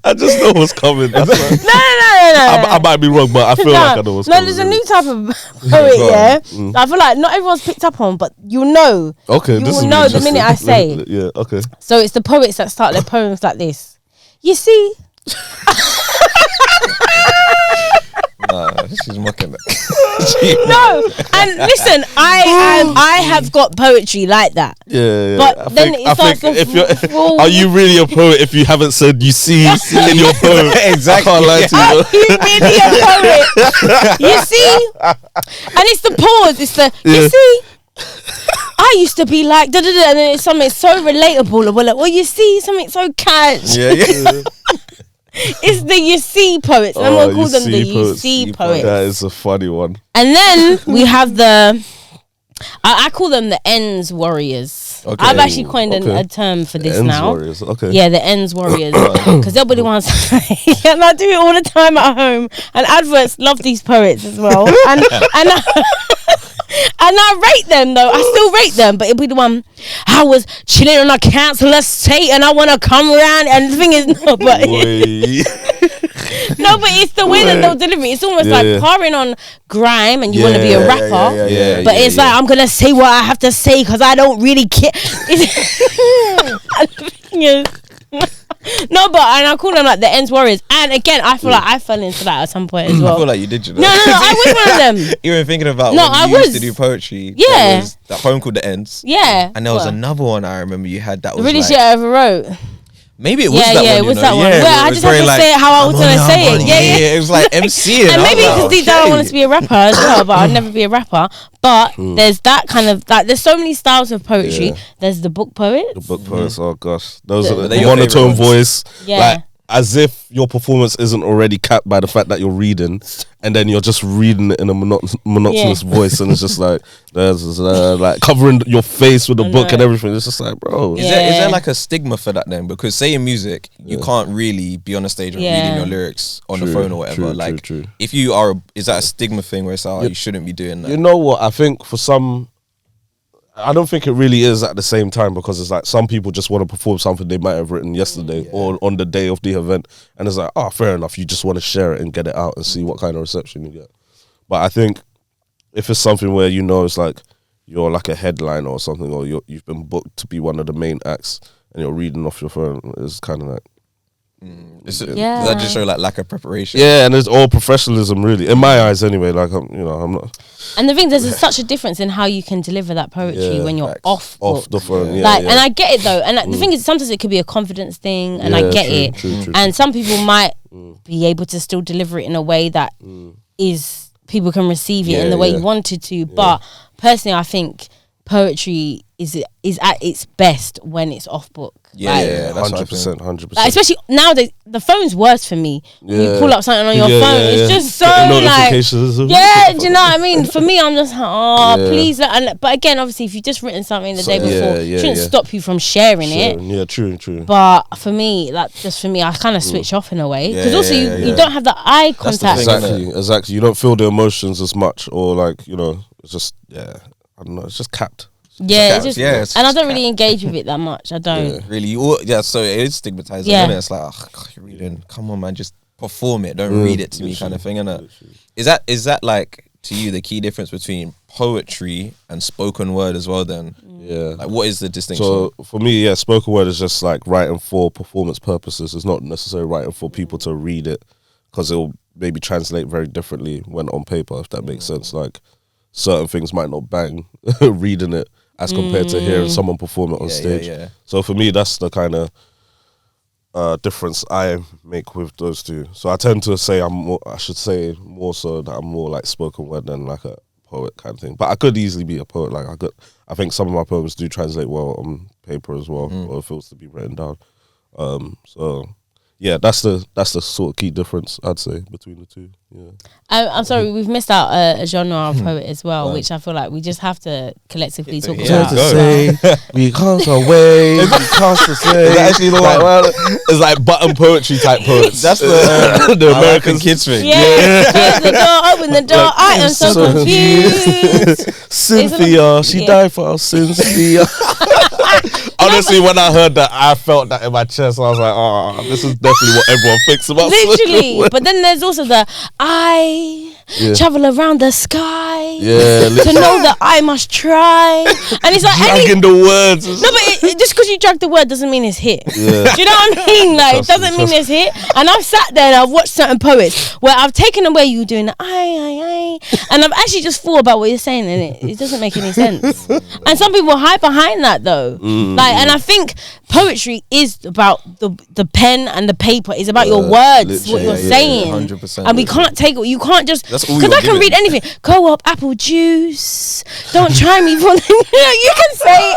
Speaker 5: I just know what's coming.
Speaker 1: No.
Speaker 5: I might be wrong, but I feel like I know what's coming.
Speaker 1: There's a new type of poet, yeah. I feel like not everyone's picked up on, but you'll know.
Speaker 5: Okay,
Speaker 1: You
Speaker 5: this
Speaker 1: will
Speaker 5: is
Speaker 1: know the
Speaker 5: interesting.
Speaker 1: minute I say.
Speaker 5: Yeah, okay.
Speaker 1: So it's the poets that start their poems like this. You see,
Speaker 2: She's mocking it.
Speaker 1: no, and listen, I have got poetry like that.
Speaker 5: Yeah,
Speaker 1: But
Speaker 5: I
Speaker 1: then
Speaker 5: think,
Speaker 1: it starts to
Speaker 5: if you're,
Speaker 1: fall.
Speaker 5: are you really a poet if you haven't said you see in your poem?
Speaker 2: Exactly.
Speaker 5: I can't lie to
Speaker 1: Are
Speaker 5: you.
Speaker 1: you really a poet? You see, and it's the pause. It's the you see. I used to be like da da da, and then it's something so relatable. And we're like, well, you see, something so catch.
Speaker 2: Yeah.
Speaker 1: It's the you see poets. And I'm
Speaker 5: Oh,
Speaker 1: gonna call
Speaker 5: you
Speaker 1: them the
Speaker 5: see
Speaker 1: you
Speaker 5: poets.
Speaker 1: see
Speaker 2: See
Speaker 1: poets.
Speaker 5: That is a funny one.
Speaker 1: And then we have the, I call them the ends warriors.
Speaker 2: Okay.
Speaker 1: I've actually coined
Speaker 5: Okay.
Speaker 1: a term for this
Speaker 5: Ends
Speaker 1: now.
Speaker 5: warriors. Okay.
Speaker 1: Yeah, the ends warriors. Because they'll be the ones. And I do it all the time at home. And adverts love these poets as well. And I rate them though. I still rate them, but it'll be the one. I was chilling on a council estate and I want to come around. And the thing is, no, but
Speaker 5: Boy.
Speaker 1: no, but it's the way that they'll deliver it. It's almost like parring on grime, and you want to be a rapper. But it's like I'm gonna say what I have to say because I don't really care. No, but and I call them like the ends warriors. And again, I feel like I fell into that at some point as well.
Speaker 2: I feel like you did, you know.
Speaker 1: No, I was one of them.
Speaker 2: You were thinking about
Speaker 1: No,
Speaker 2: when
Speaker 1: I
Speaker 2: you used
Speaker 1: was.
Speaker 2: to do poetry.
Speaker 1: Yeah.
Speaker 2: There was that poem called The Ends.
Speaker 1: Yeah.
Speaker 2: And there was
Speaker 1: What?
Speaker 2: another one I remember you had that was
Speaker 1: really
Speaker 2: like,
Speaker 1: shit I ever wrote.
Speaker 2: maybe it was
Speaker 1: Yeah,
Speaker 2: that one.
Speaker 1: it was
Speaker 2: you know?
Speaker 1: that one.
Speaker 2: Yeah,
Speaker 1: Well, I
Speaker 2: was
Speaker 1: just had
Speaker 2: very
Speaker 1: to
Speaker 2: like,
Speaker 1: say it how I was
Speaker 2: I'm
Speaker 1: gonna
Speaker 2: on
Speaker 1: say
Speaker 2: it.
Speaker 1: it. Yeah.
Speaker 2: It was like MC.
Speaker 1: And maybe because deep down I wanted to be a rapper as well, but I'd never be a rapper. But there's that kind of like there's so many styles of poetry.
Speaker 5: Yeah.
Speaker 1: There's the book poets.
Speaker 5: The book poets. Oh gosh, those are
Speaker 2: They're
Speaker 5: the
Speaker 2: your
Speaker 5: monotone
Speaker 2: favourite ones.
Speaker 5: voice.
Speaker 1: Yeah.
Speaker 5: Like as if your performance isn't already capped by the fact that you're reading, and then you're just reading it in a monotonous voice, and it's just like there's like covering your face with the book and everything. It's just like, bro.
Speaker 2: Is there like a stigma for that then? Because say in music, you can't really be on a stage and reading your lyrics on the phone or whatever.
Speaker 5: True.
Speaker 2: If you are, is that a stigma thing where it's like, you shouldn't be doing that?
Speaker 5: You know what? I think for some, I don't think it really is at the same time, because it's like some people just want to perform something they might have written yesterday or on the day of the event, and it's like, oh, fair enough. You just want to share it and get it out and see what kind of reception you get. But I think if it's something where you know it's like you're like a headliner or something, or you've been booked to be one of the main acts and you're reading off your phone, it's kind of like
Speaker 1: Yeah.
Speaker 2: That just show like lack of preparation.
Speaker 5: Yeah, and it's all professionalism, really, in my eyes, anyway. Like, I'm not
Speaker 1: And the thing, there's such a difference in how you can deliver that poetry when you're off
Speaker 5: the phone. Yeah,
Speaker 1: and I get it though, and the thing is, sometimes it could be a confidence thing, and I get it.
Speaker 5: True.
Speaker 1: And some people might be able to still deliver it in a way that is people can receive it in the way you wanted to. But personally, I think poetry is at its best when it's off book.
Speaker 2: That's
Speaker 5: 100%.
Speaker 1: Like, especially nowadays, the phone's worse for me. When you pull up something on your phone, it's just so
Speaker 5: Getting
Speaker 1: like,
Speaker 5: notifications.
Speaker 1: do you know what I mean? For me, I'm just please. But again, obviously, if you've just written something the day before, it shouldn't stop you from sharing it.
Speaker 5: Yeah, true.
Speaker 1: But for me, I kind of switch off in a way, because also you don't have the eye contact.
Speaker 5: Exactly. You don't feel the emotions as much, or like, you know, it's just I don't know. It's just capped.
Speaker 1: Yeah,
Speaker 2: it's
Speaker 1: and I don't really engage with it that much. I don't
Speaker 2: really. So it is stigmatizing. Isn't it? It's like, oh, God, you're reading. Come on, man, just perform it. Don't read it to me, kind of thing. Innit? Is that like, to you, the key difference between poetry and spoken word as well? Then, like, what is the distinction?
Speaker 5: So for me, spoken word is just like writing for performance purposes. It's not necessarily writing for people to read it, because it will maybe translate very differently when on paper, if that makes sense. Like, certain things might not bang reading it as compared to hearing someone perform it on stage. So for me, that's the kind of difference I make with those two. So I tend to say I should say more so that I'm more like spoken word than like a poet kind of thing. But I could easily be a poet. Like, I think some of my poems do translate well on paper as well, or if it was to be written down. So yeah, that's the sort of key difference, I'd say, between the two. Yeah.
Speaker 1: I'm sorry, we've missed out a genre of poet as well, which I feel like we just have to collectively talk about.
Speaker 5: To say, we can't away, we can't to say.
Speaker 2: Is that actually the one?
Speaker 5: It's like button poetry type poets.
Speaker 2: That's the American kids thing.
Speaker 1: Yeah. Close the door, open the door. I am so confused.
Speaker 5: Cynthia, she died for our sins. Honestly, when I heard that, I felt that in my chest. I was like, oh, this is definitely what everyone thinks about.
Speaker 1: Literally. But then there's also the I travel around the sky to know that I must try. And it's like
Speaker 5: dragging the words.
Speaker 1: No, but just because you drag the word doesn't mean it's hit. Do you know what I mean? Like, it doesn't mean it's hit. And I've sat there and I've watched certain poets where I've taken away you doing the I, and I've actually just thought about what you're saying, and it doesn't make any sense. And some people hide behind that though. Like, and I think poetry is about the pen and the paper. It's about your words, what you're saying.
Speaker 2: 100%.
Speaker 1: And we can't take it. You can't just,
Speaker 2: because
Speaker 1: I can read anything. Co-op apple juice. Don't try me for you can say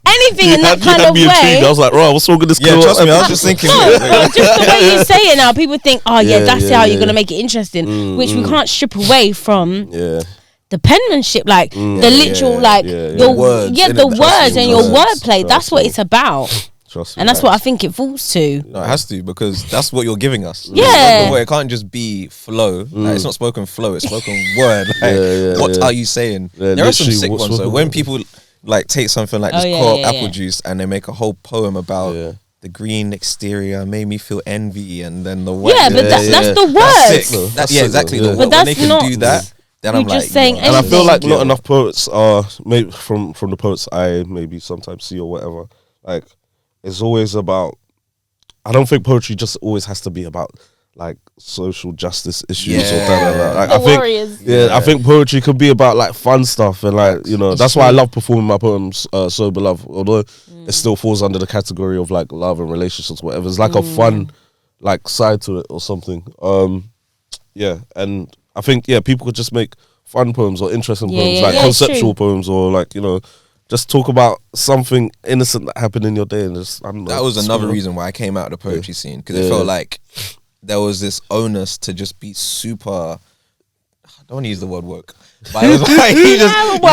Speaker 1: anything in that kind of way.
Speaker 5: I was like, right, what's wrong with this?
Speaker 2: Yeah, trust me, I was just thinking.
Speaker 1: But just the way you say it now, people think, oh yeah, that's how you're gonna make it interesting, which we can't strip away from. The penmanship, like the literal, like your words, the words and your wordplay. That's what it's about. And that's what I think it falls to.
Speaker 2: No, it has to, because that's what you're giving us.
Speaker 1: Yeah.
Speaker 2: It can't just be flow. Like, it's not spoken flow, it's spoken word. Like, what are you saying? There are some sick ones. So when people like take something like this apple juice and they make a whole poem about the green exterior made me feel envy, and then the white.
Speaker 1: Yeah, but that's the words.
Speaker 2: That's exactly the word.
Speaker 1: But
Speaker 2: when they can do that, then I'm like,
Speaker 1: saying
Speaker 5: and I feel like not enough poets are, maybe from the poets I maybe sometimes see or whatever, like, it's always about, I don't think poetry just always has to be about like social justice issues or that. Like, I think poetry could be about like fun stuff, and like, you know, that's why I love performing my poems, Sober Love, although it still falls under the category of like love and relationships, whatever. It's like a fun like side to it or something. And I think people could just make fun poems or interesting poems, like conceptual poems, or like, you know, just talk about something innocent that happened in your day, and just, I don't know.
Speaker 2: That was another reason why I came out of the poetry scene, because it felt like there was this onus to just be super. I don't want to use the word woke, but it was like you just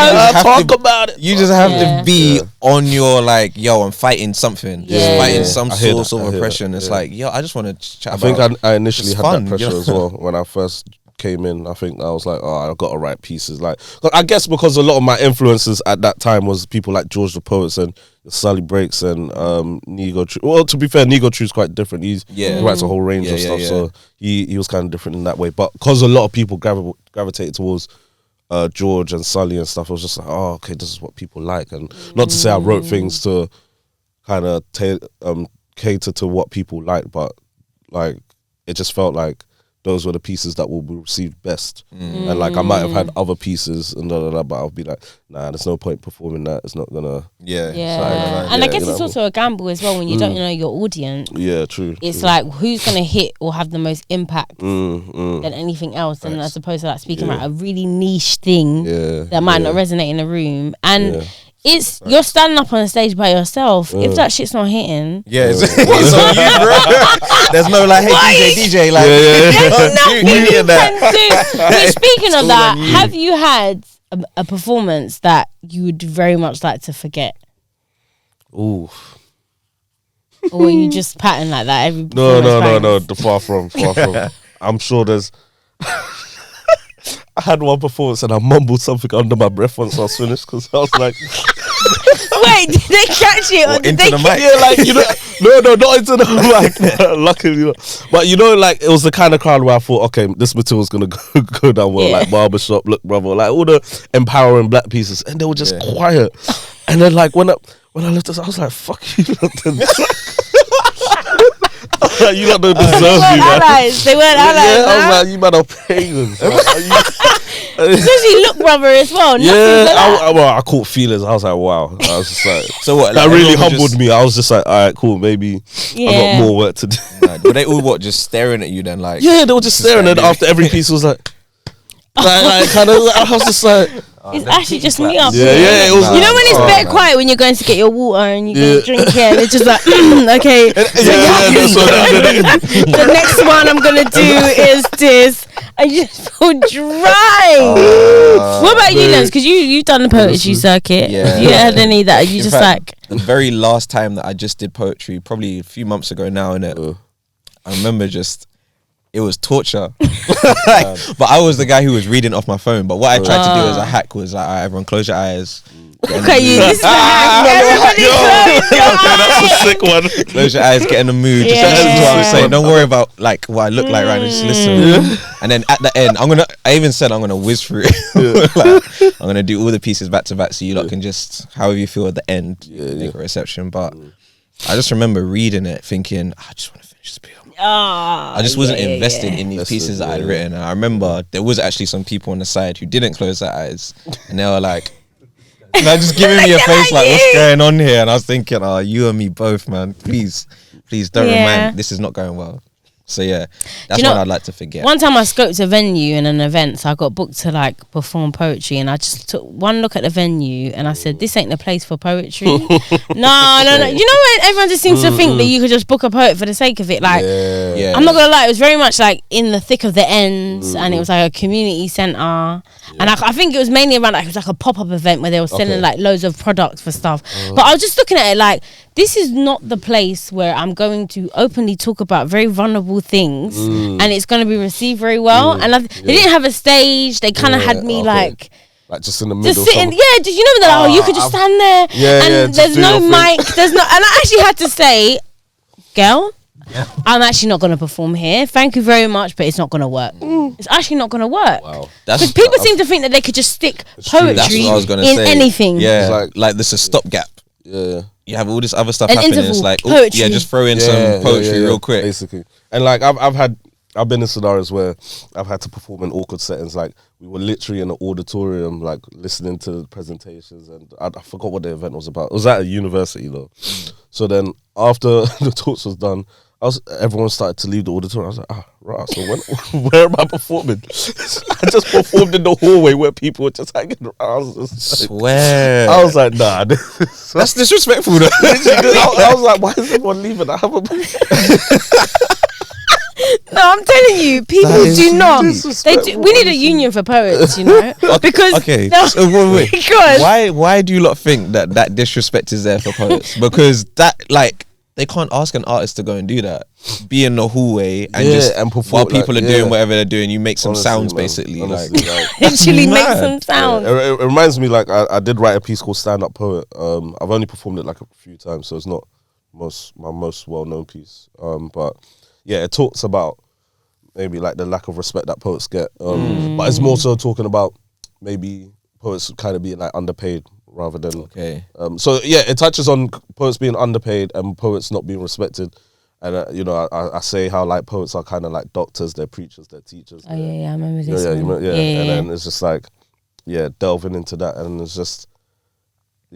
Speaker 5: talk about it.
Speaker 2: You just have to be on your, like, yo, I'm fighting something, fighting some source of oppression. It's like, yo, I just want to chat.
Speaker 5: I think I initially had that pressure as well when I first came in. I think I was like, oh, I've got to write pieces. Like, I guess because a lot of my influences at that time was people like George the Poets and Sally Breaks and Nego True. Well, to be fair, Nego True's quite different. He writes a whole range of stuff, so he was kind of different in that way. But because a lot of people gravitated towards George and Sully and stuff, I was just like, oh, okay, this is what people like. And not to say I wrote things to kind of cater to what people like, but like it just felt like those were the pieces that will be received best. And like I might have had other pieces and but I'll be like, nah, there's no point performing that. It's not gonna.
Speaker 1: And I guess it's also a gamble as well when you don't know your audience.
Speaker 5: Yeah, true.
Speaker 1: It's like who's gonna hit or have the most impact than anything else, and as opposed to like speaking about a really niche thing that might not resonate in the room. And it's you're standing up on a stage by yourself. If that shit's not hitting,
Speaker 2: it's on you, bro. There's no like, hey DJ, like
Speaker 1: there's nothing you can do. So speaking of that, have you had a performance that you would very much like to forget?
Speaker 5: Ooh.
Speaker 1: Or are you just pattern like that? Every
Speaker 5: No. Far from. I'm sure there's. I had one performance and I mumbled something under my breath once I was finished because I was like,
Speaker 1: wait, did they catch it? Or did
Speaker 2: into
Speaker 1: they
Speaker 2: the mic?
Speaker 5: yeah, like, you know, no, not into the mic. Luckily, but you know, like it was the kind of crowd where I thought, okay, this material's gonna go down well, like Barbershop, Look Brother, like all the empowering black pieces, and they were just quiet. And then like when I left, I was like, fuck you. You lot don't deserve me, man.
Speaker 1: They weren't allies.
Speaker 5: I was like, you man are pagans.
Speaker 1: Especially Look Brother as well.
Speaker 5: I caught feelings. I was like, wow. I was just like,
Speaker 2: so what?
Speaker 5: That
Speaker 2: Like,
Speaker 5: really
Speaker 2: everyone
Speaker 5: humbled me. I was just like, all right, cool. Maybe I got more work to do.
Speaker 2: Were they all just staring at you then? Like,
Speaker 5: Yeah, they were just staring. And after every piece was like kind of. I was just like,
Speaker 1: it's actually just me up.
Speaker 5: Yeah, it was.
Speaker 1: You know when it's very quiet when you're going to get your water and you're going to drink it, and it's just like, okay. The next one I'm gonna do is this. I just feel dry. What about you, Lens? Because you've done the poetry circuit. Have you had any that you just
Speaker 2: like? The very last time that I just did poetry, probably a few months ago now, innit? I remember it was torture. But I was the guy who was reading off my phone. But what I tried to do as a hack was like, alright, everyone close your eyes.
Speaker 1: Look at you. This is the hack. Everybody close your eyes.
Speaker 5: That's a sick one.
Speaker 2: Close your eyes, get in the mood. Just listen to what I'm saying. Don't worry about like what I look like right now. Just listen. And then at the end, I even said I'm gonna whiz through it. Like, I'm gonna do all the pieces back to back so you lot can just however you feel at the end make a reception. But I just remember reading it thinking, I just want to finish this piece. I just wasn't invested in these pieces that I'd written. And I remember there was actually some people on the side who didn't close their eyes, and they were like, just giving me a face like, what's going on here? And I was thinking, you and me both, man. Please don't remind. This is not going well. So yeah, that's what I'd like to forget.
Speaker 1: One time I scoped a venue in an event, so I got booked to like perform poetry, and I just took one look at the venue and I said, this ain't the place for poetry. No. You know when everyone just seems to think that you could just book a poet for the sake of it. Like, I'm not gonna lie, it was very much like in the thick of the ends, and it was like a community centre, and I think it was mainly around like it was like a pop-up event where they were selling like loads of products for stuff. But I was just looking at it like, this is not the place where I'm going to openly talk about very vulnerable things and it's going to be received very well. And they didn't have a stage. They kind of had me like
Speaker 5: just in the middle.
Speaker 1: Just sitting, just you know that you could just stand there and there's no mic, there's no, and I actually had to say, girl, I'm actually not going to perform here. Thank you very much, but it's not going to work. It's actually not going to work. Wow. Because people seem to think that they could just stick poetry in anything.
Speaker 2: Yeah, like this is a stopgap.
Speaker 5: Yeah.
Speaker 2: You have all this other stuff happening. It's like, just throw in some poetry real quick.
Speaker 5: Basically. And like I've been in scenarios where I've had to perform in awkward settings. Like we were literally in an auditorium, like listening to the presentations, and I forgot what the event was about. It was at a university though. So then after the talks was done, everyone started to leave the auditorium. I was like, right. So where am I performing? I just performed in the hallway where people were just hanging around. I was like, nah.
Speaker 2: That's disrespectful though.
Speaker 5: I was like, why is everyone leaving? I haven't.
Speaker 1: No, I'm telling you, people do not. We need a union for poets, you know, because
Speaker 2: wait. Because why do you lot think that disrespect is there for poets? Because that like. They can't ask an artist to go and do that. Be in the hallway and perform, while people are doing whatever they're doing, you make some sounds, basically.
Speaker 1: Honestly, literally make some sounds.
Speaker 5: It reminds me, like I did write a piece called Stand Up Poet. I've only performed it like a few times, so it's not my most well-known piece. But yeah, it talks about maybe like the lack of respect that poets get. But it's more so talking about maybe poets kind of being like underpaid. Rather than so yeah, it touches on poets being underpaid and poets not being respected, And you know, I say how like poets are kind of like doctors, they're preachers, they're teachers.
Speaker 1: Oh yeah, I remember this.
Speaker 5: Yeah. And then it's just like, delving into that, and it's just,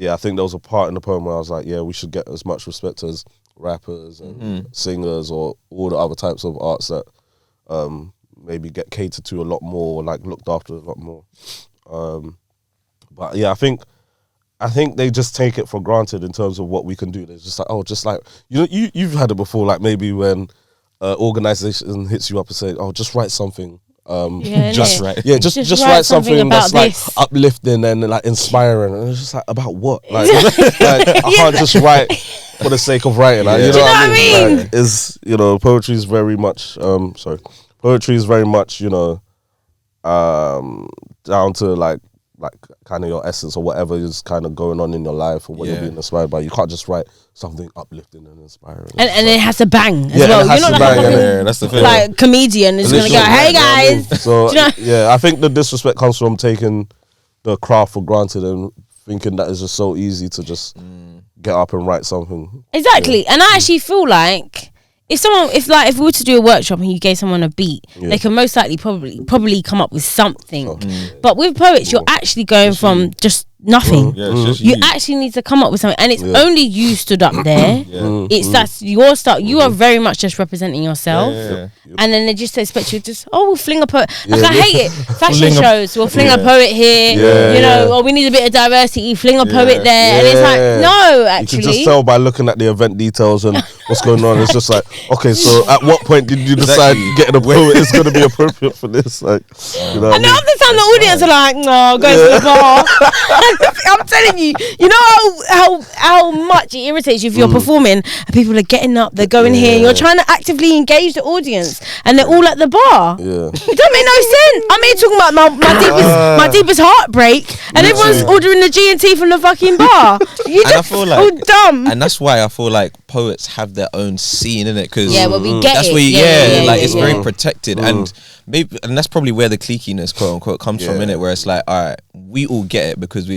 Speaker 5: I think there was a part in the poem where I was like, we should get as much respect as rappers and singers or all the other types of arts that maybe get catered to a lot more, like looked after a lot more. But I think they just take it for granted in terms of what we can do. They're just like, you've had it before, like maybe when organization hits you up and say, just write something. Just write something that's like uplifting and like inspiring, and it's just like, about what? Like, I can't just write for the sake of writing. Like, you know what I mean? Like, poetry is very much down to like kind of your essence or whatever is kind of going on in your life or what you're being inspired by. You can't just write something uplifting and inspiring. And it has to bang as well. You're not like that's the thing. Like comedian is going to go, hey guys. So I think the disrespect comes from taking the craft for granted and thinking that it's just so easy to just get up and write something. Exactly. And I actually feel like if we were to do a workshop and you gave someone a beat, they can most likely probably come up with something. But with poets, you're actually going from just nothing. You actually need to come up with something, and it's only you stood up there. That's your style. You are very much just representing yourself, and then they just expect you to just we'll fling a poet. Like I hate it. Fashion shows, we'll fling a poet here. Or we need a bit of diversity. Fling a poet there, and it's like no. Actually, you can just tell by looking at the event details and what's going on. It's just like, okay, so at what point did you decide getting a poet is going to be appropriate for this? Like, and half the time the audience are like, no, go to the bar. I'm telling you, you know how much it irritates you if you're performing and people are getting up, they're going here, you're trying to actively engage the audience and they're all at the bar. It don't make no sense. I'm here talking about my deepest heartbreak and everyone's ordering the G&T from the fucking bar. You just feel dumb. And that's why I feel like poets have their own scene, innit? Because we get that's it. Where it's very protected and maybe, and that's probably where the cliquiness, quote unquote, comes from, innit? Where it's like, all right, we all get it because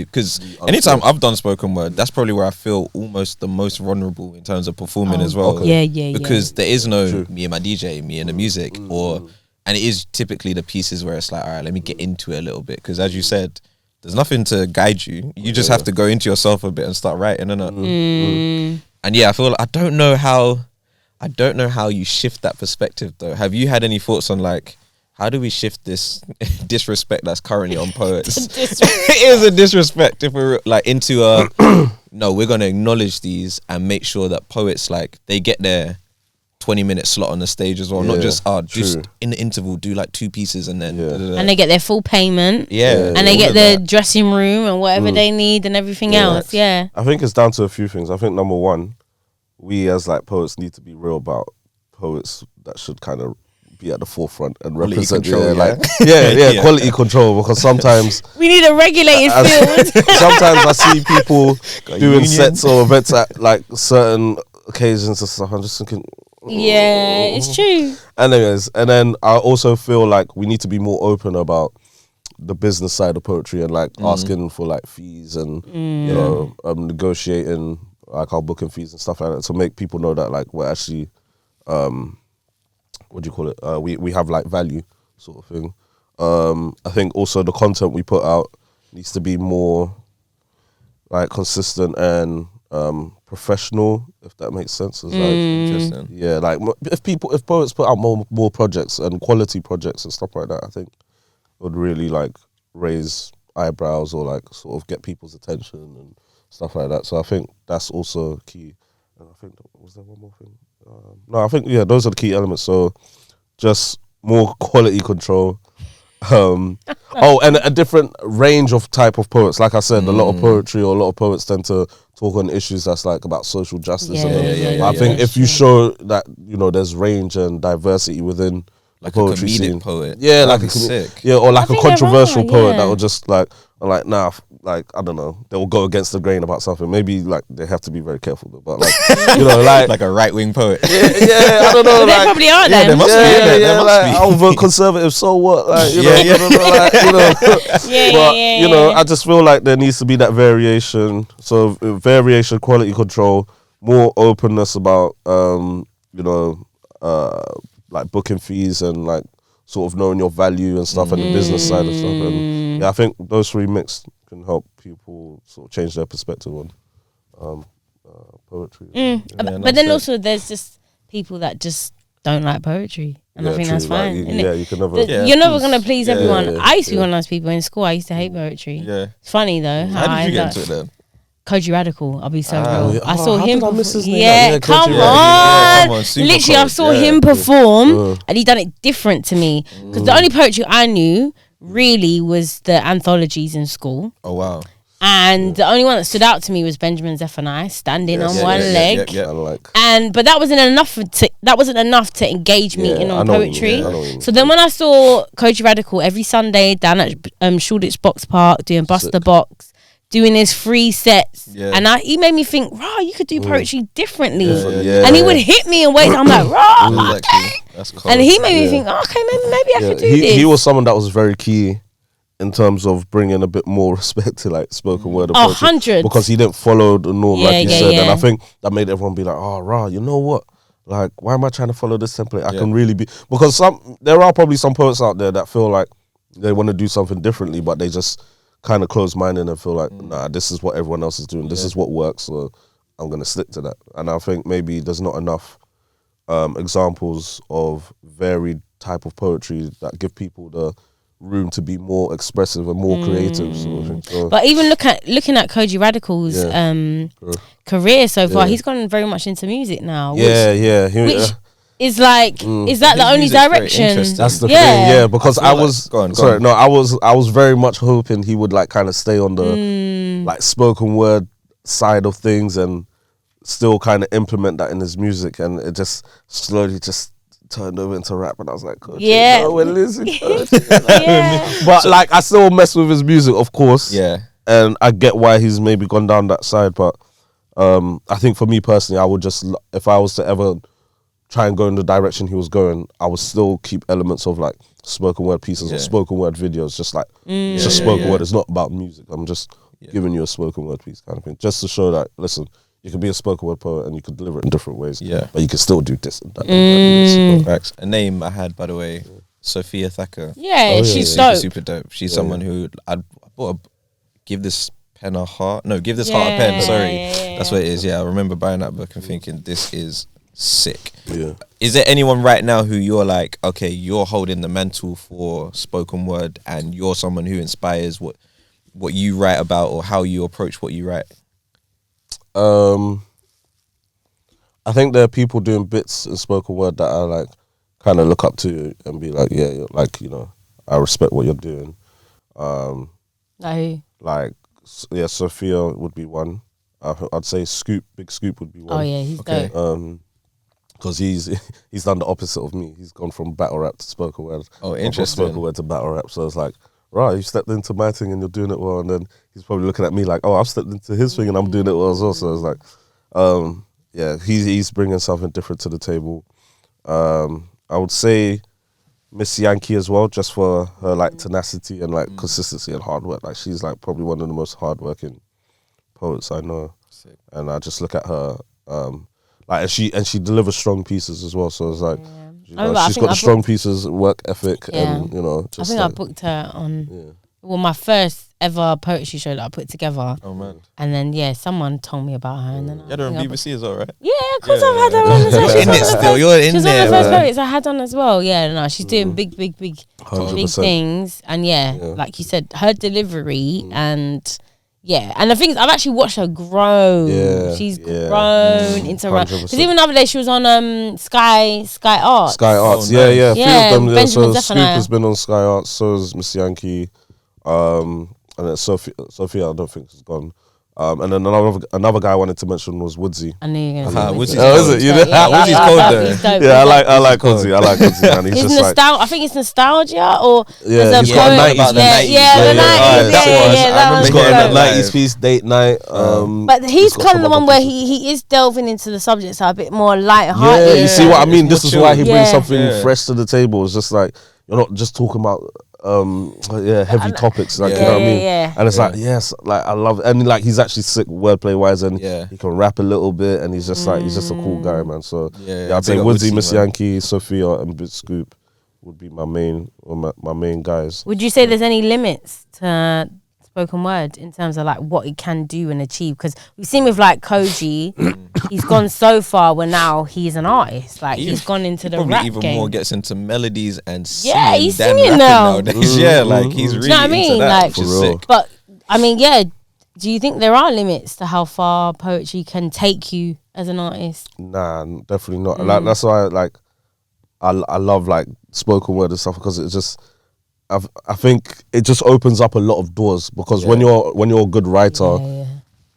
Speaker 5: anytime I've done spoken word, that's probably where I feel almost the most vulnerable in terms of performing as well. Because there is no me and my DJ, me and the music, and it is typically the pieces where it's like, all right, let me get into it a little bit. Because as you said, there's nothing to guide you. You just have to go into yourself a bit and start writing, innit? And I feel like I don't know how you shift that perspective though. Have you had any thoughts on like, how do we shift this disrespect that's currently on poets? It is a disrespect if we're like into no, we're going to acknowledge these and make sure that poets, like, they get their 20-minute slot on the stage as well. Not just in the interval do like 2 pieces and then and they get their full payment. And they get the dressing room and whatever they need and everything else. I think it's down to a few things. I think number one, we as like poets need to be real about poets that should kind of be at the forefront and represent quality control, because sometimes we need a regulated field. Sometimes I see people doing sets or events at like certain occasions and stuff. I'm just thinking, it's true. Anyways, and then I also feel like we need to be more open about the business side of poetry and like asking for like fees and negotiating like our booking fees and stuff like that to make people know that like we're actually what do you call it? We have like value, sort of thing. I think also the content we put out needs to be more like consistent and professional, if that makes sense. It's like interesting. Yeah, like if poets put out more projects and quality projects and stuff like that, I think it would really like raise eyebrows or like sort of get people's attention and stuff like that. So I think that's also key. And I think was there one more thing? No, I think those are the key elements. So just more quality control. And a different range of type of poets. Like I said, a lot of poetry or a lot of poets tend to talk on issues that's like about social justice. I think if you show that there's range and diversity within like the poetry scene, poet, like a or like a controversial poet that will just like like I don't know, they will go against the grain about something. Maybe like they have to be very careful though, but like like a right wing poet. I don't know. They probably are then. They must be. I'll vote conservative. So what? Like I just feel like there needs to be that variation. So variation, quality control, more openness about you know, like booking fees and like sort of knowing your value and stuff and the business side of stuff. And yeah, I think those three mixed can help people sort of change their perspective on poetry.
Speaker 1: But then also there's just people that just don't like poetry. And I think that's fine.
Speaker 5: Like, you can never.
Speaker 1: You're never going to please everyone.
Speaker 5: yeah,
Speaker 1: I used to be one of those people in school. I used to hate poetry.
Speaker 2: Yeah.
Speaker 1: It's funny though.
Speaker 2: How did you get into it then?
Speaker 1: Koji Radical, I'll be so real. I saw him.
Speaker 5: Did I miss his name?
Speaker 1: Yeah, come
Speaker 5: Koji
Speaker 1: on.
Speaker 2: Come on, super
Speaker 1: Literally, I
Speaker 2: cold.
Speaker 1: saw him perform, and he done it different to me. Because the only poetry I knew really was the anthologies in school.
Speaker 2: Oh wow.
Speaker 1: And the only one that stood out to me was Benjamin Zephaniah standing on one leg.
Speaker 5: I like.
Speaker 1: But that wasn't enough to engage me in
Speaker 5: I
Speaker 1: on
Speaker 5: know what you
Speaker 1: poetry.
Speaker 5: mean, I know what you mean.
Speaker 1: So then when I saw Koji Radical every Sunday down at Shoreditch Box Park doing Buster Box, doing his free sets, and he made me think, "Raw, you could do poetry differently." And he would hit me in ways I'm like, "Raw, okay."
Speaker 2: That's cool.
Speaker 1: And he made me think, "Okay, maybe I could do this."
Speaker 5: He was someone that was very key in terms of bringing a bit more respect to like spoken word and poetry.
Speaker 1: 100.
Speaker 5: Because he didn't follow the norm like you said.
Speaker 1: yeah.
Speaker 5: And I think that made everyone be like, oh, rah, you know what? Like, why am I trying to follow this template? I can really be... Because there are probably some poets out there that feel like they want to do something differently, but they just kind of close-minded and feel like, nah, this is what everyone else is doing. This is what works, so I'm going to stick to that. And I think maybe there's not enough examples of varied type of poetry that give people the room to be more expressive and more creative. Sort of thing. So,
Speaker 1: but even looking at Koji Radical's career so far, he's gone very much into music now. Which is like, is that the only direction?
Speaker 5: That's the thing, because I was I was very much hoping he would like kind of stay on the like spoken word side of things and still kind of implement that in his music, and it just slowly just turned over into rap, and I was like, but like I still mess with his music, of course, and I get why he's maybe gone down that side, but I think for me personally, I would just, if I was to ever try and go in the direction he was going, I would still keep elements of like spoken word pieces or spoken word videos, just like it's just spoken word. It's not about music. I'm just giving you a spoken word piece kind of thing, just to show that, listen, you can be a spoken word poet and you can deliver it in different ways. But you can still do this and that.
Speaker 2: A name I had, by the way, Sophia Thacker.
Speaker 1: She's dope.
Speaker 2: Super dope. She's someone who I give this pen a heart. No, give this heart a pen. Sorry, that's what it is. I remember buying that book and thinking, this is sick. Is there anyone right now who you're like, okay, you're holding the mantle for spoken word, and you're someone who inspires what you write about or how you approach what you write?
Speaker 5: I think there are people doing bits in spoken word that I like kind of look up to and be like, like, you know, I respect what you're doing. Like, Sophia would be one. I'd say Big Scoop would be one.
Speaker 1: Oh yeah, he's dope.
Speaker 5: Because he's done the opposite of me. He's gone from battle rap to spoken word.
Speaker 2: Oh, interesting.
Speaker 5: From spoken word to battle rap. So it's like, right, you stepped into my thing and you're doing it well, and then he's probably looking at me like, oh, I've stepped into his thing and I'm doing it well as well. So it's like, he's bringing something different to the table. I would say Miss Yankee as well, just for her like tenacity and like consistency and hard work. Like, she's like probably one of the most hardworking poets I know. Sick. And I just look at her, like, and she delivers strong pieces as well. So it's like, you know, she's got the strong pieces, work ethic, and you know. Just
Speaker 1: I booked her on my first ever poetry show that I put together.
Speaker 2: Oh man!
Speaker 1: And then someone told me about her, and then
Speaker 2: you had her on BBC as well, right?
Speaker 1: Yeah, of course I've had her on as well.
Speaker 2: You're in it still. You're in there.
Speaker 1: She's one of the first poets I had on as well. Yeah, no, she's doing big
Speaker 5: 100%.
Speaker 1: things, and like you said, her delivery and. Yeah, and the thing is, I've actually watched her grow. She's grown into rap. Because even the other day, she was on Sky Arts.
Speaker 5: Sky Arts,
Speaker 2: oh, nice.
Speaker 5: yeah. Few of them. So
Speaker 1: Zephaniah.
Speaker 5: Scoop has been on Sky Arts. So is Miss Yankee, and then Sophia. I don't think has gone. And then another guy I wanted to mention was Woodsy.
Speaker 1: I knew you were going to say
Speaker 2: Woodsy's
Speaker 5: is it? You know?
Speaker 2: Woodsy's cold though.
Speaker 5: Yeah, I like Woodsy. I like Woodsy, man. He's just like,
Speaker 1: I think it's nostalgia or
Speaker 5: he's got a 90s
Speaker 2: about the 90s.
Speaker 1: that one.
Speaker 5: He's got a 90s piece, Date Night.
Speaker 1: But he's kind of the one where he is delving into the subjects a bit more light-hearted.
Speaker 5: Yeah, you see what I mean? This is why he brings
Speaker 1: Yeah.
Speaker 5: something fresh to the table. It's just like, you're not just talking about heavy topics, like you know what I mean. And it's like yes, like I love it. And like he's actually sick wordplay wise, and he can rap a little bit, and he's just like he's just a cool guy, man. So I'd say Woodsy, Miss Yankee, Sophia, and Bit Scoop would be my main guys.
Speaker 1: Would you say there's any limits to spoken word in terms of like what it can do and achieve? Because we've seen with like Koji, he's gone so far where now he's an artist. Like he's gone into the rap
Speaker 2: even
Speaker 1: game.
Speaker 2: more gets into melodies and singing.
Speaker 1: Yeah, he's
Speaker 2: than
Speaker 1: singing
Speaker 2: rapping
Speaker 1: now.
Speaker 2: nowadays. Yeah, like he's really
Speaker 1: you know what I mean?
Speaker 2: into that,
Speaker 1: Like,
Speaker 2: which is sick.
Speaker 1: But I mean, yeah. Do you think there are limits to how far poetry can take you as an artist?
Speaker 5: Nah, definitely not. Like, that's why like I love like spoken word and stuff, because it's just I think it just opens up a lot of doors, because when you're a good writer,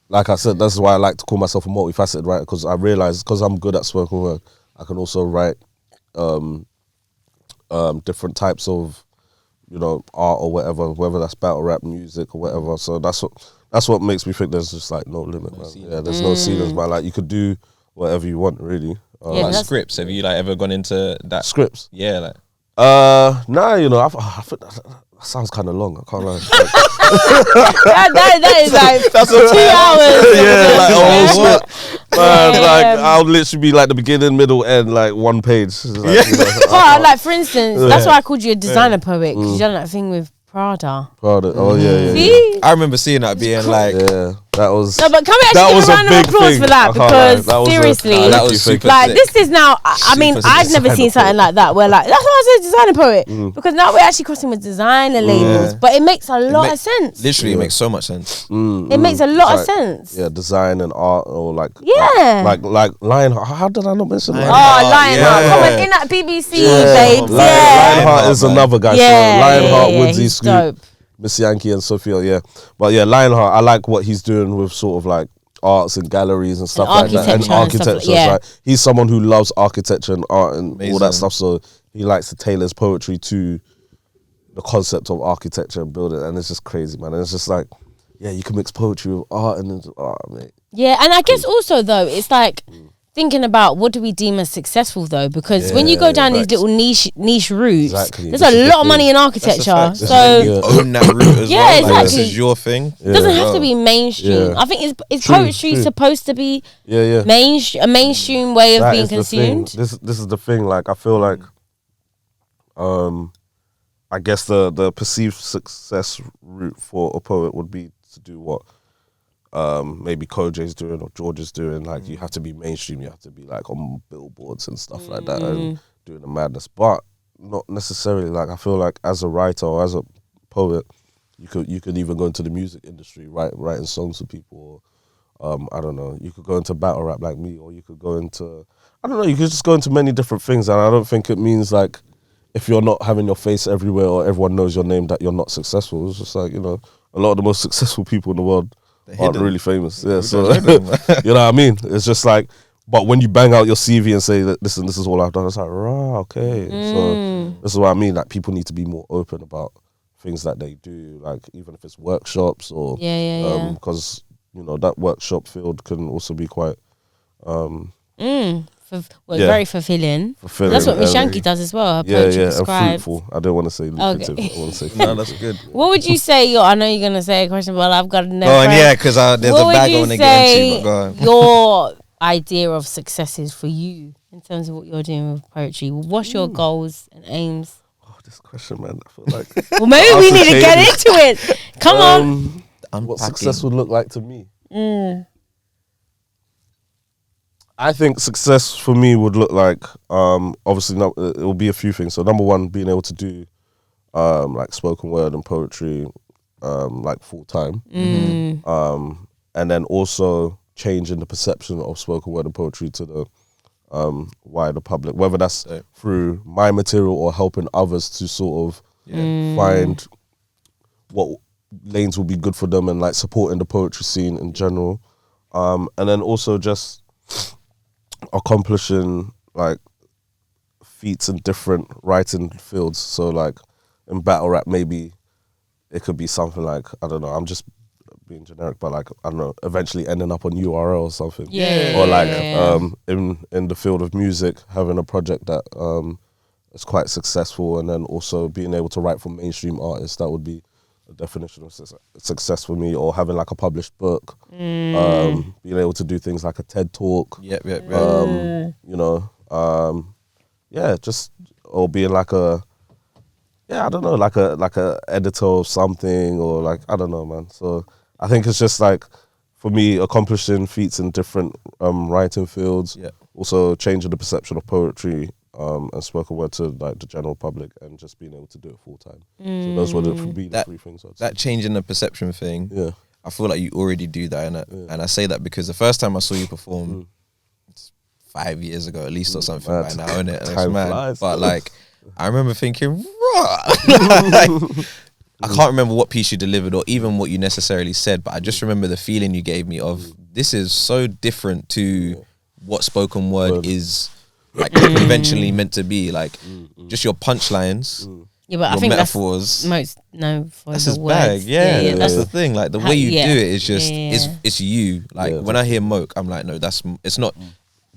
Speaker 5: like I said, that's why I like to call myself a multifaceted writer, because I realize because I'm good at spoken word, I can also write different types of art or whatever, whether that's battle rap, music or whatever. So that's what makes me think there's just like no limit, man. Yeah, there's no ceilings, man. Like you could do whatever you want, really.
Speaker 2: Like scripts, have you like ever gone into that?
Speaker 5: Scripts?
Speaker 2: Yeah, like
Speaker 5: nah, I think that sounds kind of long. I can't lie.
Speaker 1: that is like
Speaker 5: that's
Speaker 1: 2 hours.
Speaker 5: Yeah, like a whole script. Man, like I'll literally be like the beginning, middle, end, like one page. Like,
Speaker 1: like for instance, that's why I called you a designer poet, because you done that thing with Prada.
Speaker 5: Oh yeah.
Speaker 1: See?
Speaker 2: I remember seeing that being like,
Speaker 5: that was.
Speaker 1: No, but can we actually give a round of applause for that? Because seriously,
Speaker 2: that was super
Speaker 1: like
Speaker 2: sick.
Speaker 1: this is now. I mean, I've never seen something like that. Where like that's why I said designer poet, because now we're actually crossing with designer labels, but it makes a lot of sense.
Speaker 2: Literally, it makes so much sense.
Speaker 1: It makes a lot of sense.
Speaker 5: Yeah, design and art, or like like Lionheart. How did I not mention that?
Speaker 1: Oh, Lionheart! Come on, in that BBC, babes.
Speaker 5: Lionheart is another guy. So Lionheart, Woodsy, Scoop,
Speaker 1: dope.
Speaker 5: Miss Yankee and Sophia, but Lionheart, I like what he's doing with sort of like arts and galleries and stuff like that, and architecture. So like, he's someone who loves architecture and art and all that stuff. So he likes to tailor his poetry to the concept of architecture and building, and it's just crazy, man. And it's just like, you can mix poetry with art, and it's mate.
Speaker 1: Yeah, and I guess also though, it's like thinking about what do we deem as successful though, because when you go down these little niche routes, there's a lot of money in architecture. So
Speaker 2: you own that route as well.
Speaker 1: Exactly.
Speaker 2: Like, this is your thing.
Speaker 1: It doesn't have to be mainstream. I think it's poetry supposed to be a mainstream way of being consumed.
Speaker 5: This is the thing. Like I feel like, I guess the perceived success route for a poet would be to do what maybe Koje's doing or George is doing. Like you have to be mainstream, you have to be like on billboards and stuff like that and doing the madness, but not necessarily. Like I feel like as a writer or as a poet, you could even go into the music industry, writing songs for people, or I don't know, you could go into battle rap like me, or you could go into, I don't know, you could just go into many different things. And I don't think it means like if you're not having your face everywhere or everyone knows your name that you're not successful. It's just like, a lot of the most successful people in the world aren't really famous. Yeah, so you know what I mean? It's just like, but when you bang out your CV and say that listen, this is all I've done, it's like, okay. So this is what I mean. Like people need to be more open about things that they do, like even if it's workshops or because that workshop field can also be quite
Speaker 1: very fulfilling. That's what Miss Yankee does as well. Her poetry
Speaker 5: and fruitful. I don't want to say lucrative.
Speaker 1: Okay.
Speaker 5: I want to say fruitful.
Speaker 2: No, that's good.
Speaker 1: What would you say? I know you're gonna say a question, but I've got another.
Speaker 2: Go on, because there's a bag I want to get into. But go on.
Speaker 1: Your idea of success is for you in terms of what you're doing with poetry. What's your goals and aims?
Speaker 5: Oh, this question, man. I feel like.
Speaker 1: Well, maybe we need to get into it. Come on.
Speaker 5: What success would look like to me? I think success for me would look like, obviously, it will be a few things. So number one, being able to do like spoken word and poetry like full time. And then also changing the perception of spoken word and poetry to the wider public, whether that's through my material or helping others to sort of find what lanes will be good for them and like supporting the poetry scene in general. And then also just accomplishing like feats in different writing fields. So like in battle rap, maybe it could be something like, I don't know, I'm just being generic, but like, I don't know, eventually ending up on URL or something. Or like in the field of music, having a project that is quite successful, and then also being able to write for mainstream artists, that would be a definition of success for me. Or having like a published book, being able to do things like a TED talk,
Speaker 2: Yep.
Speaker 5: you know, just, or being like a, I don't know, like a editor of something, or like, I don't know, man. So I think it's just like, for me, accomplishing feats in different writing fields, also changing the perception of poetry and spoken word to like the general public, and just being able to do it full time. So those would be the three things.
Speaker 2: That changing the perception thing,
Speaker 5: yeah,
Speaker 2: I feel like you already do that, and I say that because the first time I saw you perform, it's 5 years ago at least or something by now, innit? And it's mad.
Speaker 5: Flies,
Speaker 2: but like, I remember thinking, like, I can't remember what piece you delivered or even what you necessarily said, but I just remember the feeling you gave me of this is so different to what spoken word is like conventionally meant to be. Like just your punchlines,
Speaker 1: Yeah, but I
Speaker 2: your
Speaker 1: think
Speaker 2: metaphors.
Speaker 1: that's most for
Speaker 2: That's
Speaker 1: the
Speaker 2: his
Speaker 1: words.
Speaker 2: bag. Yeah, that's the thing. Like the way you do it is just it's you. Like when I hear MOAK, I'm like, no, it's not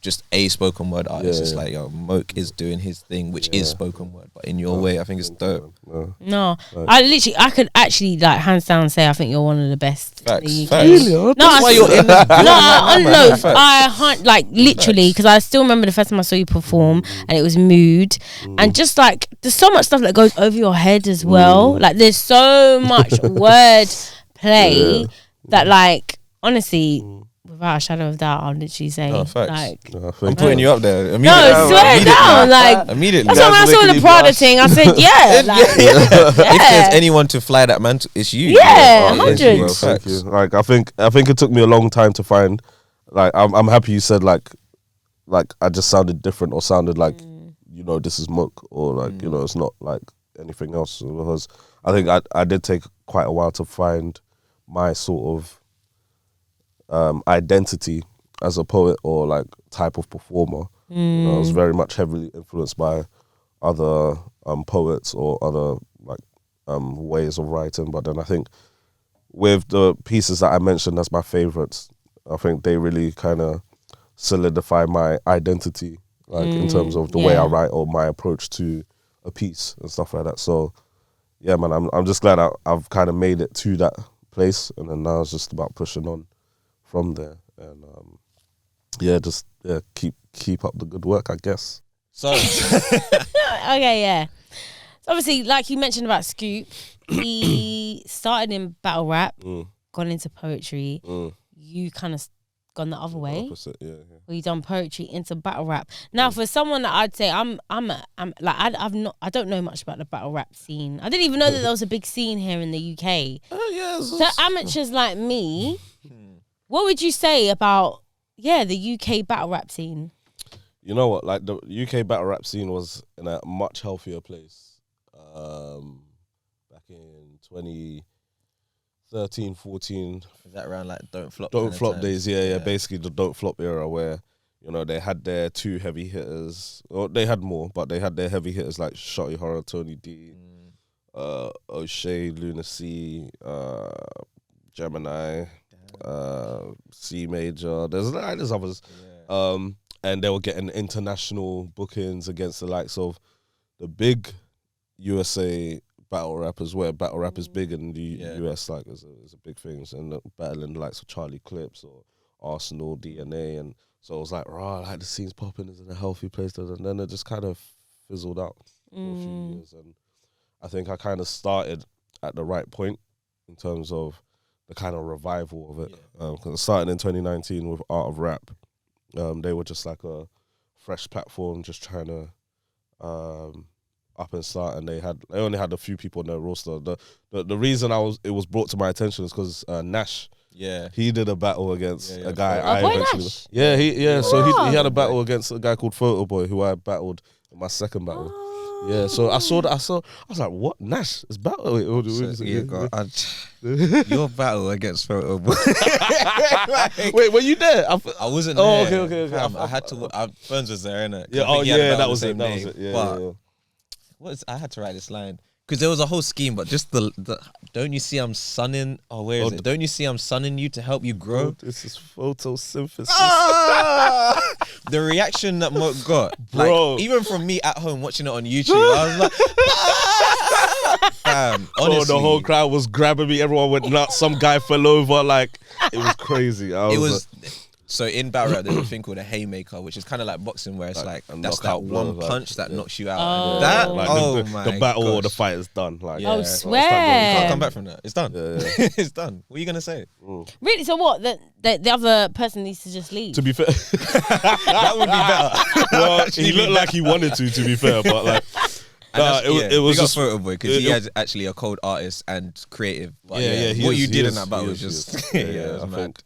Speaker 2: just a spoken word artist. It's like, yo, MOAK is doing his thing, which is spoken word, but in your way. I think it's dope.
Speaker 1: No, I could actually like hands down say I think you're one of the best.
Speaker 2: Facts.
Speaker 1: In the UK.
Speaker 2: Facts.
Speaker 1: No,
Speaker 2: That's why you're in this
Speaker 1: I like literally, because I still remember the first time I saw you perform, and it was Mood, and just like there's so much stuff that goes over your head as well. Like there's so much word play that, like, honestly, without a shadow of doubt, I'll literally say, like,
Speaker 2: I'm putting you up there.
Speaker 1: no, swear down, like,
Speaker 2: immediately.
Speaker 1: That's why when I saw the Prada thing, I said,
Speaker 2: If there's anyone to fly that man, it's you.
Speaker 1: Yeah, 100.
Speaker 5: Well, thank you. Like I think it took me a long time to find. Like I'm happy you said like I just sounded different, or sounded like you know, this is MOAK, or like you know, it's not like anything else, because I think I did take quite a while to find my sort of identity as a poet, or like type of performer. You know, I was very much heavily influenced by other poets or other like ways of writing, but then I think with the pieces that I mentioned as my favorites, I think they really kind of solidify my identity, like in terms of the way I write or my approach to a piece and stuff like that. So yeah, man, I'm just glad I've kind of made it to that place, and then now it's just about pushing on from there, and keep up the good work, I guess.
Speaker 2: So
Speaker 1: okay, yeah. So obviously, like you mentioned about Scoop, he started in battle rap, gone into poetry. You kind of gone the other way.
Speaker 5: Opposite, yeah.
Speaker 1: Where you done poetry into battle rap. Now, for someone that I'd say I'm like I don't know much about the battle rap scene. I didn't even know that there was a big scene here in the UK. So amateurs like me, what would you say about the UK battle rap scene?
Speaker 5: You know what? Like the UK battle rap scene was in a much healthier place back in 2013, 14.
Speaker 2: is that around like Don't Flop?
Speaker 5: Don't Flop days, yeah. Basically the Don't Flop era, where you know they had their two heavy hitters. Or they had more, but they had their heavy hitters like Shotty Horror, Tony D, O'Shea, Lunacy, Gemini, C Major. There's others. And they were getting international bookings against the likes of the big USA battle rappers, where battle rap is big in the US, like is a big thing, and battling the likes of Charlie Clips or Arsenal, DNA, and so it was like, like the scene's popping, is in a healthy place, and then it just kind of fizzled out for a few years, and I think I kind of started at the right point in terms of the kind of revival of it, because it started in 2019 with Art of Rap. They were just like a fresh platform, just trying to up and start, and they only had a few people on their roster. The reason it was brought to my attention is because Nash, he did a battle against a guy.
Speaker 1: Nash?
Speaker 5: So he had a battle against a guy called Photo Boy, who I battled in my second battle. Yeah, so I saw that. I was like, "What? Nash is battle?
Speaker 2: Your battle against Photo Boy."
Speaker 5: Wait, were you there?
Speaker 2: I wasn't
Speaker 5: Oh,
Speaker 2: there.
Speaker 5: okay.
Speaker 2: I had to. Burns was there, innit?
Speaker 5: Yeah.
Speaker 2: I think he had a battle
Speaker 5: That
Speaker 2: with
Speaker 5: was
Speaker 2: the
Speaker 5: it.
Speaker 2: same
Speaker 5: That
Speaker 2: name.
Speaker 5: was it. Yeah.
Speaker 2: But
Speaker 5: yeah.
Speaker 2: I had to write this line. Because there was a whole scheme, but just the don't you see I'm sunning? Oh, where is it? Don't you see I'm sunning you to help you grow?
Speaker 5: This is photosynthesis.
Speaker 2: The reaction that Moak got,
Speaker 5: Bro.
Speaker 2: like, even from me at home watching it on YouTube, I was like, fam, honestly,
Speaker 5: The whole crowd was grabbing me. Everyone went nuts. Some guy fell over. Like, it was crazy.
Speaker 2: It was. So in battle rap, there's a thing called a haymaker, which is kind of like boxing, where it's like that's that one punch that knocks you out.
Speaker 1: Oh.
Speaker 2: That,
Speaker 5: like the battle or the fight is done. Like,
Speaker 1: Oh,
Speaker 2: You
Speaker 1: swear.
Speaker 2: can't come back from that. It's done.
Speaker 5: Yeah.
Speaker 2: It's done. What are you gonna say?
Speaker 1: Really? So what? The other person needs to just leave.
Speaker 5: To be fair,
Speaker 2: That would be better.
Speaker 5: well, he looked like he wanted to be fair, but like, it was just
Speaker 2: photo boy because he had actually a cold artist and creative. But
Speaker 5: he
Speaker 2: what
Speaker 5: is,
Speaker 2: you
Speaker 5: he
Speaker 2: did
Speaker 5: is,
Speaker 2: in that battle
Speaker 5: he
Speaker 2: was
Speaker 5: is,
Speaker 2: just
Speaker 5: he is.
Speaker 2: it was
Speaker 5: I
Speaker 2: mad.
Speaker 5: think,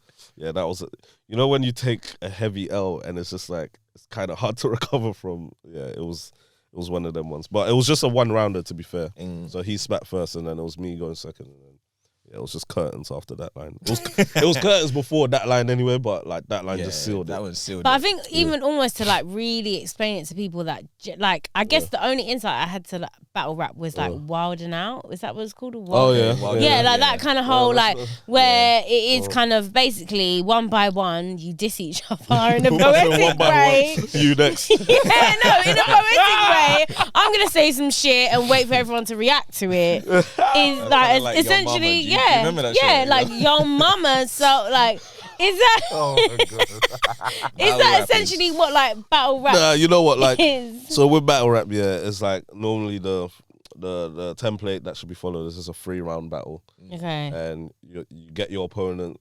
Speaker 5: that was, when you take a heavy L and it's just like it's kind of hard to recover from. Yeah, it was one of them ones, but it was just a one rounder to be fair. So he spat first, and then it was me going second, and then it was just curtains after that line. It was curtains before that line anyway, but like that line just sealed
Speaker 2: that
Speaker 5: it.
Speaker 2: one sealed
Speaker 1: But
Speaker 2: it.
Speaker 1: I think even almost to like really explain it to people that like I guess the only insight I had to like, battle rap was like wilding out. Is that what it's called?
Speaker 5: Oh yeah,
Speaker 1: Yeah, like that kind of whole like where it is
Speaker 5: Oh.
Speaker 1: kind of basically one by one you diss each other in a poetic
Speaker 5: one by
Speaker 1: way.
Speaker 5: one. You next.
Speaker 1: Yeah, no, in a poetic way. I'm gonna say some shit and wait for everyone to react to it. Is like
Speaker 2: Like Yo
Speaker 1: essentially,
Speaker 2: Mama. Do you
Speaker 1: yeah,
Speaker 2: remember that
Speaker 1: yeah,
Speaker 2: show?
Speaker 1: like Yo Mama. So like, is that is that essentially what like battle rap
Speaker 5: Nah, you know what? Like,
Speaker 1: is?
Speaker 5: so with battle rap, it's like normally the template that should be followed is just a 3-round battle,
Speaker 1: Okay.
Speaker 5: and you get your opponent,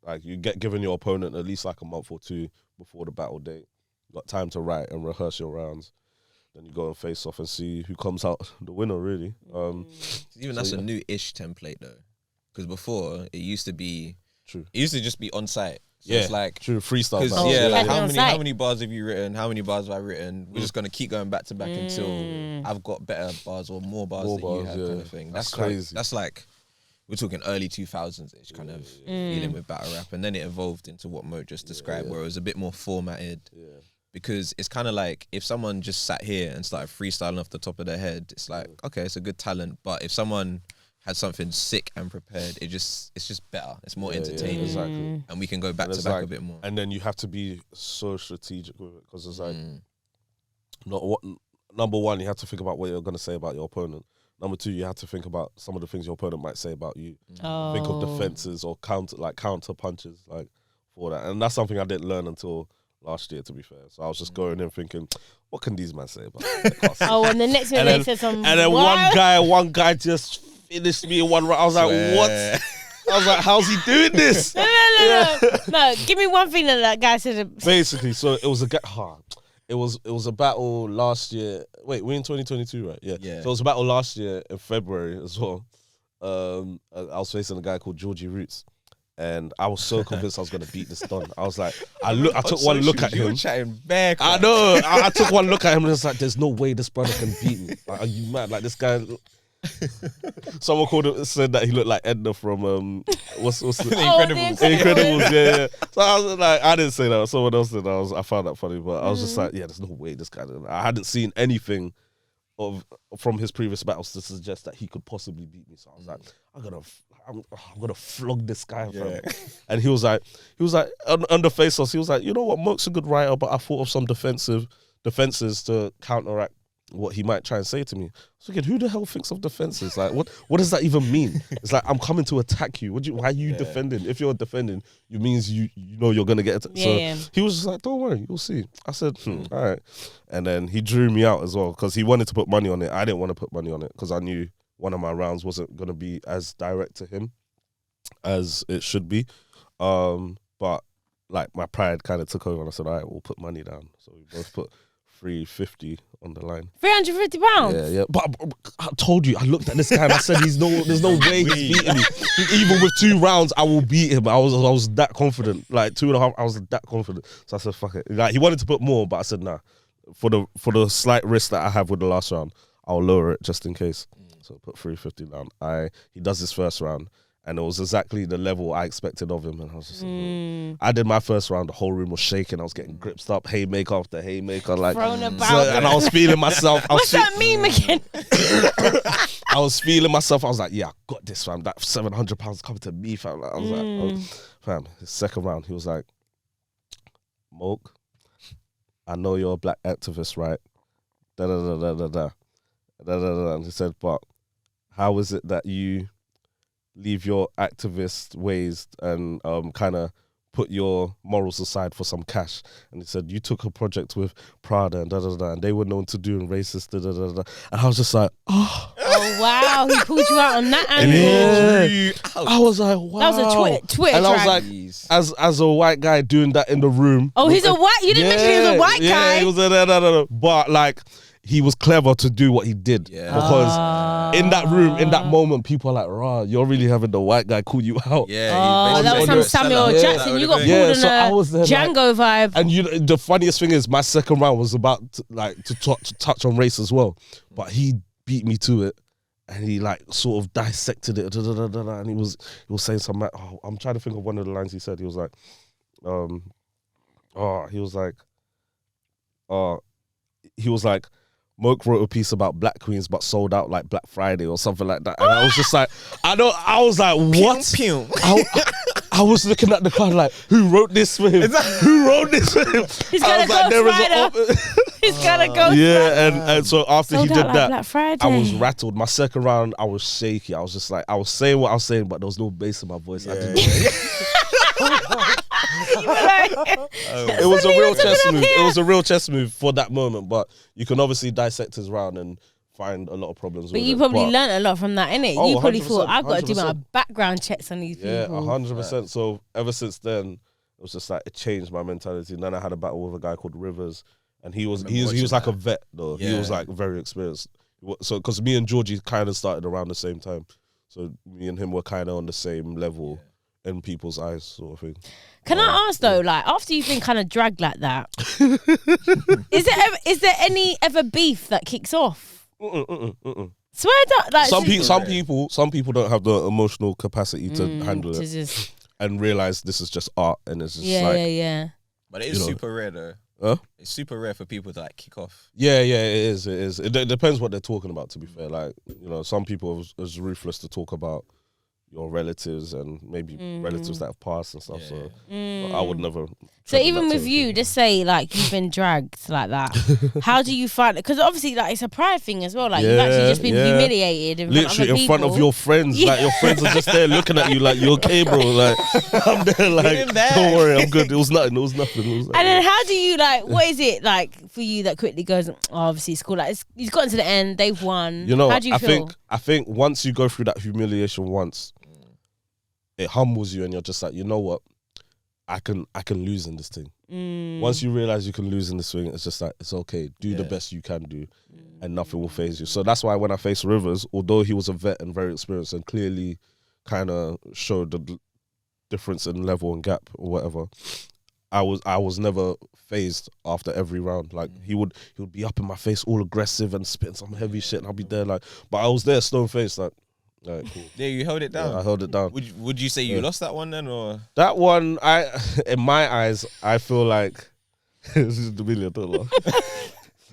Speaker 5: like you get given your opponent at least like a month or two before the battle date. You got time to write and rehearse your rounds. Then you go and face off and see who comes out the winner. Really,
Speaker 2: Even that's a new-ish template though, because before it used to be.
Speaker 5: True.
Speaker 2: It used to just be on site. So
Speaker 5: Yeah,
Speaker 2: it's like
Speaker 5: true freestyle.
Speaker 2: because
Speaker 5: battle.
Speaker 1: Oh,
Speaker 2: like
Speaker 1: yeah.
Speaker 2: how many bars have you written? How many bars have I written? We're just gonna keep going back to back until I've got better bars or more bars than you have, kind of thing.
Speaker 5: That's
Speaker 2: like,
Speaker 5: crazy.
Speaker 2: that's like we're talking early 2000s-ish kind of feeling with battle rap, and then it evolved into what Mo just described, where it was a bit more formatted. Because it's kind of like if someone just sat here and started freestyling off the top of their head, it's like okay, it's a good talent. But if someone had something sick and prepared, it's just better. It's more entertaining,
Speaker 5: exactly.
Speaker 2: and we can go back
Speaker 5: And
Speaker 2: to
Speaker 5: it's
Speaker 2: back
Speaker 5: like-
Speaker 2: a bit more.
Speaker 5: And then you have to be so strategic with it because it's like, number one, you have to think about what you're going to say about your opponent. Number two, you have to think about some of the things your opponent might say about you.
Speaker 1: Oh.
Speaker 5: Think of defenses or counter punches like for that. And that's something I didn't learn until last year, to be fair. So I was just going in thinking, what can these men say about me?
Speaker 1: Oh, and the next minute they said some.
Speaker 5: And then
Speaker 1: what?
Speaker 5: one guy just finished me in one round. I was like, what? I was like, how's he doing this?
Speaker 1: No, give me one thing that guy said.
Speaker 5: Basically, so it was it was a battle last year. Wait, we're in 2022, right? Yeah. So it was a battle last year in February as well. I was facing a guy called Georgie Roots, and I was so convinced I was gonna beat this Don. I was like, I took one look at
Speaker 2: You were
Speaker 5: him.
Speaker 2: chatting bare
Speaker 5: I
Speaker 2: crap.
Speaker 5: know. I took one look at him and it's like, there's no way this brother can beat me. Like, are you mad? Like this guy. Someone said that he looked like Edna from what's the
Speaker 2: Incredibles.
Speaker 5: Incredibles, yeah. So I was like, I didn't say that. Someone else did. I found that funny, but I was just like, yeah, there's no way this guy. I hadn't seen anything from his previous battles to suggest that he could possibly beat me. So I was like, I'm gonna flog this guy. Fam. And he was like on the face off. He was like, you know what, Moak's a good writer, but I thought of some defenses to counteract what he might try and say to me. So again, who the hell thinks of defenses? Like, what does that even mean? It's like, I'm coming to attack you. Why are you defending? If you're defending, it means you know you're gonna get attacked. So he was just like, don't worry, you'll see. I said, all right. And then he drew me out as well because he wanted to put money on it. I didn't want to put money on it because I knew one of my rounds wasn't gonna be as direct to him as it should be. But like my pride kind of took over and I said, all right, we'll put money down. So we both put $350 on the line.
Speaker 1: £350.
Speaker 5: Yeah. But I told you, I looked at this guy and I said, there's no way he's beating me. Even with 2 rounds, I will beat him. I was that confident. Like 2.5, I was that confident. So I said, fuck it. Like he wanted to put more, but I said, nah. For the slight risk that I have with the last round, I'll lower it just in case. So I put $350 down. He does his first round, And it was exactly the level I expected of him. And I was just like, I did my first round, the whole room was shaking. I was getting gripped up, haymaker after haymaker. Like,
Speaker 1: Thrown about.
Speaker 5: and I was feeling myself.
Speaker 1: What's that meme again?
Speaker 5: I was feeling myself. I was like, yeah, I got this, fam. That £700 coming to me, fam. Like, I was like, oh, fam, his second round, he was like, MOAK, I know you're a black activist, right? Da da da da da da. Da, da, da. And he said, but how is it that you leave your activist ways and kind of put your morals aside for some cash? And he said, you took a project with Prada and da da da, and they were known to do racist da da da da. And I was just like, oh
Speaker 1: wow, he pulled you out on that angle.
Speaker 5: Yeah. I was like, wow.
Speaker 1: That was a Twitter
Speaker 5: and I was
Speaker 1: drag.
Speaker 5: like, as a white guy doing that in the room.
Speaker 1: Oh, he's a white. You didn't mention he was a white guy.
Speaker 5: Yeah, he was a but like, he was clever to do what he did because in that room, in that moment, people are like, "Rah, you're really having the white guy call you out."
Speaker 2: Yeah,
Speaker 1: that was some Samuel Jackson. You got pulled in
Speaker 5: I was there,
Speaker 1: Django vibe.
Speaker 5: And the funniest thing is, my second round was about to touch on race as well, but he beat me to it, and he like sort of dissected it, and he was saying something. Oh, I'm trying to think of one of the lines he said. He was like, he was like, MOAK wrote a piece about black queens but sold out like Black Friday or something like that. And I was just like, I was like, what?
Speaker 2: Pew, pew.
Speaker 5: I was looking at the card like, who wrote this for him? Who wrote this for him?
Speaker 1: He's got a ghost rider. He's got a ghost rider.
Speaker 5: Yeah, and so after
Speaker 1: sold
Speaker 5: he did
Speaker 1: like
Speaker 5: that,
Speaker 1: Black Friday.
Speaker 5: I was rattled. My second round, I was shaky. I was just like, I was saying what I was saying, but there was no bass in my voice. I didn't it was a real chess move. It was a real chess move for that moment, but you can obviously dissect his round and find a lot of problems with it.
Speaker 1: But you probably learned a lot from that, innit?
Speaker 5: Oh,
Speaker 1: you probably
Speaker 5: 100%,
Speaker 1: thought, I've got to do my
Speaker 5: 100%.
Speaker 1: background checks on these people.
Speaker 5: Yeah, 100%. So ever since then, it was just like, it changed my mentality. And then I had a battle with a guy called Rivers, and he was like a vet though. Yeah. He was like very experienced. So because me and Georgie kind of started around the same time, so me and him were kind of on the same level in people's eyes, sort of thing.
Speaker 1: Can I ask though, like after you've been kind of dragged like that, is there any ever beef that kicks off? Swear that, like
Speaker 5: some people don't have the emotional capacity to handle it and realize this is just art, and it's just
Speaker 1: yeah.
Speaker 2: But it is super rare though.
Speaker 5: Huh?
Speaker 2: It's super rare for people to like kick off.
Speaker 5: Yeah, it is. It depends what they're talking about, to be fair. Like, some people are ruthless to talk about your relatives and maybe relatives that have passed and stuff. So I would never.
Speaker 1: So even with you, just say like you've been dragged like that. How do you find it? Because obviously, like it's a pride thing as well. Like you've actually just been humiliated
Speaker 5: literally in front of your friends. Like your friends are just there looking at you like, you okay, bro? Like I'm there like, don't worry, I'm good. It was nothing. And
Speaker 1: then how do you like? What is it like for you that quickly goes? Oh, obviously, it's cool. Like he's gotten to the end. They've won. How do you feel?
Speaker 5: I think once you go through that humiliation once, it humbles you, and you're just like, you know what? I can lose in this thing. Once you realize you can lose in this thing, it's just like, it's okay. Do the best you can do, and nothing will faze you. So that's why when I faced Rivers, although he was a vet and very experienced and clearly kind of showed the difference in level and gap or whatever, I was never phased after every round. Like he would be up in my face all aggressive and spitting some heavy shit, and I'll be there like, but I was there stone faced like. Right, cool.
Speaker 2: Yeah, you held it down.
Speaker 5: Yeah, I held it down.
Speaker 2: Would you say you lost that one then, or
Speaker 5: that one? In my eyes, I feel like this is the $1 million.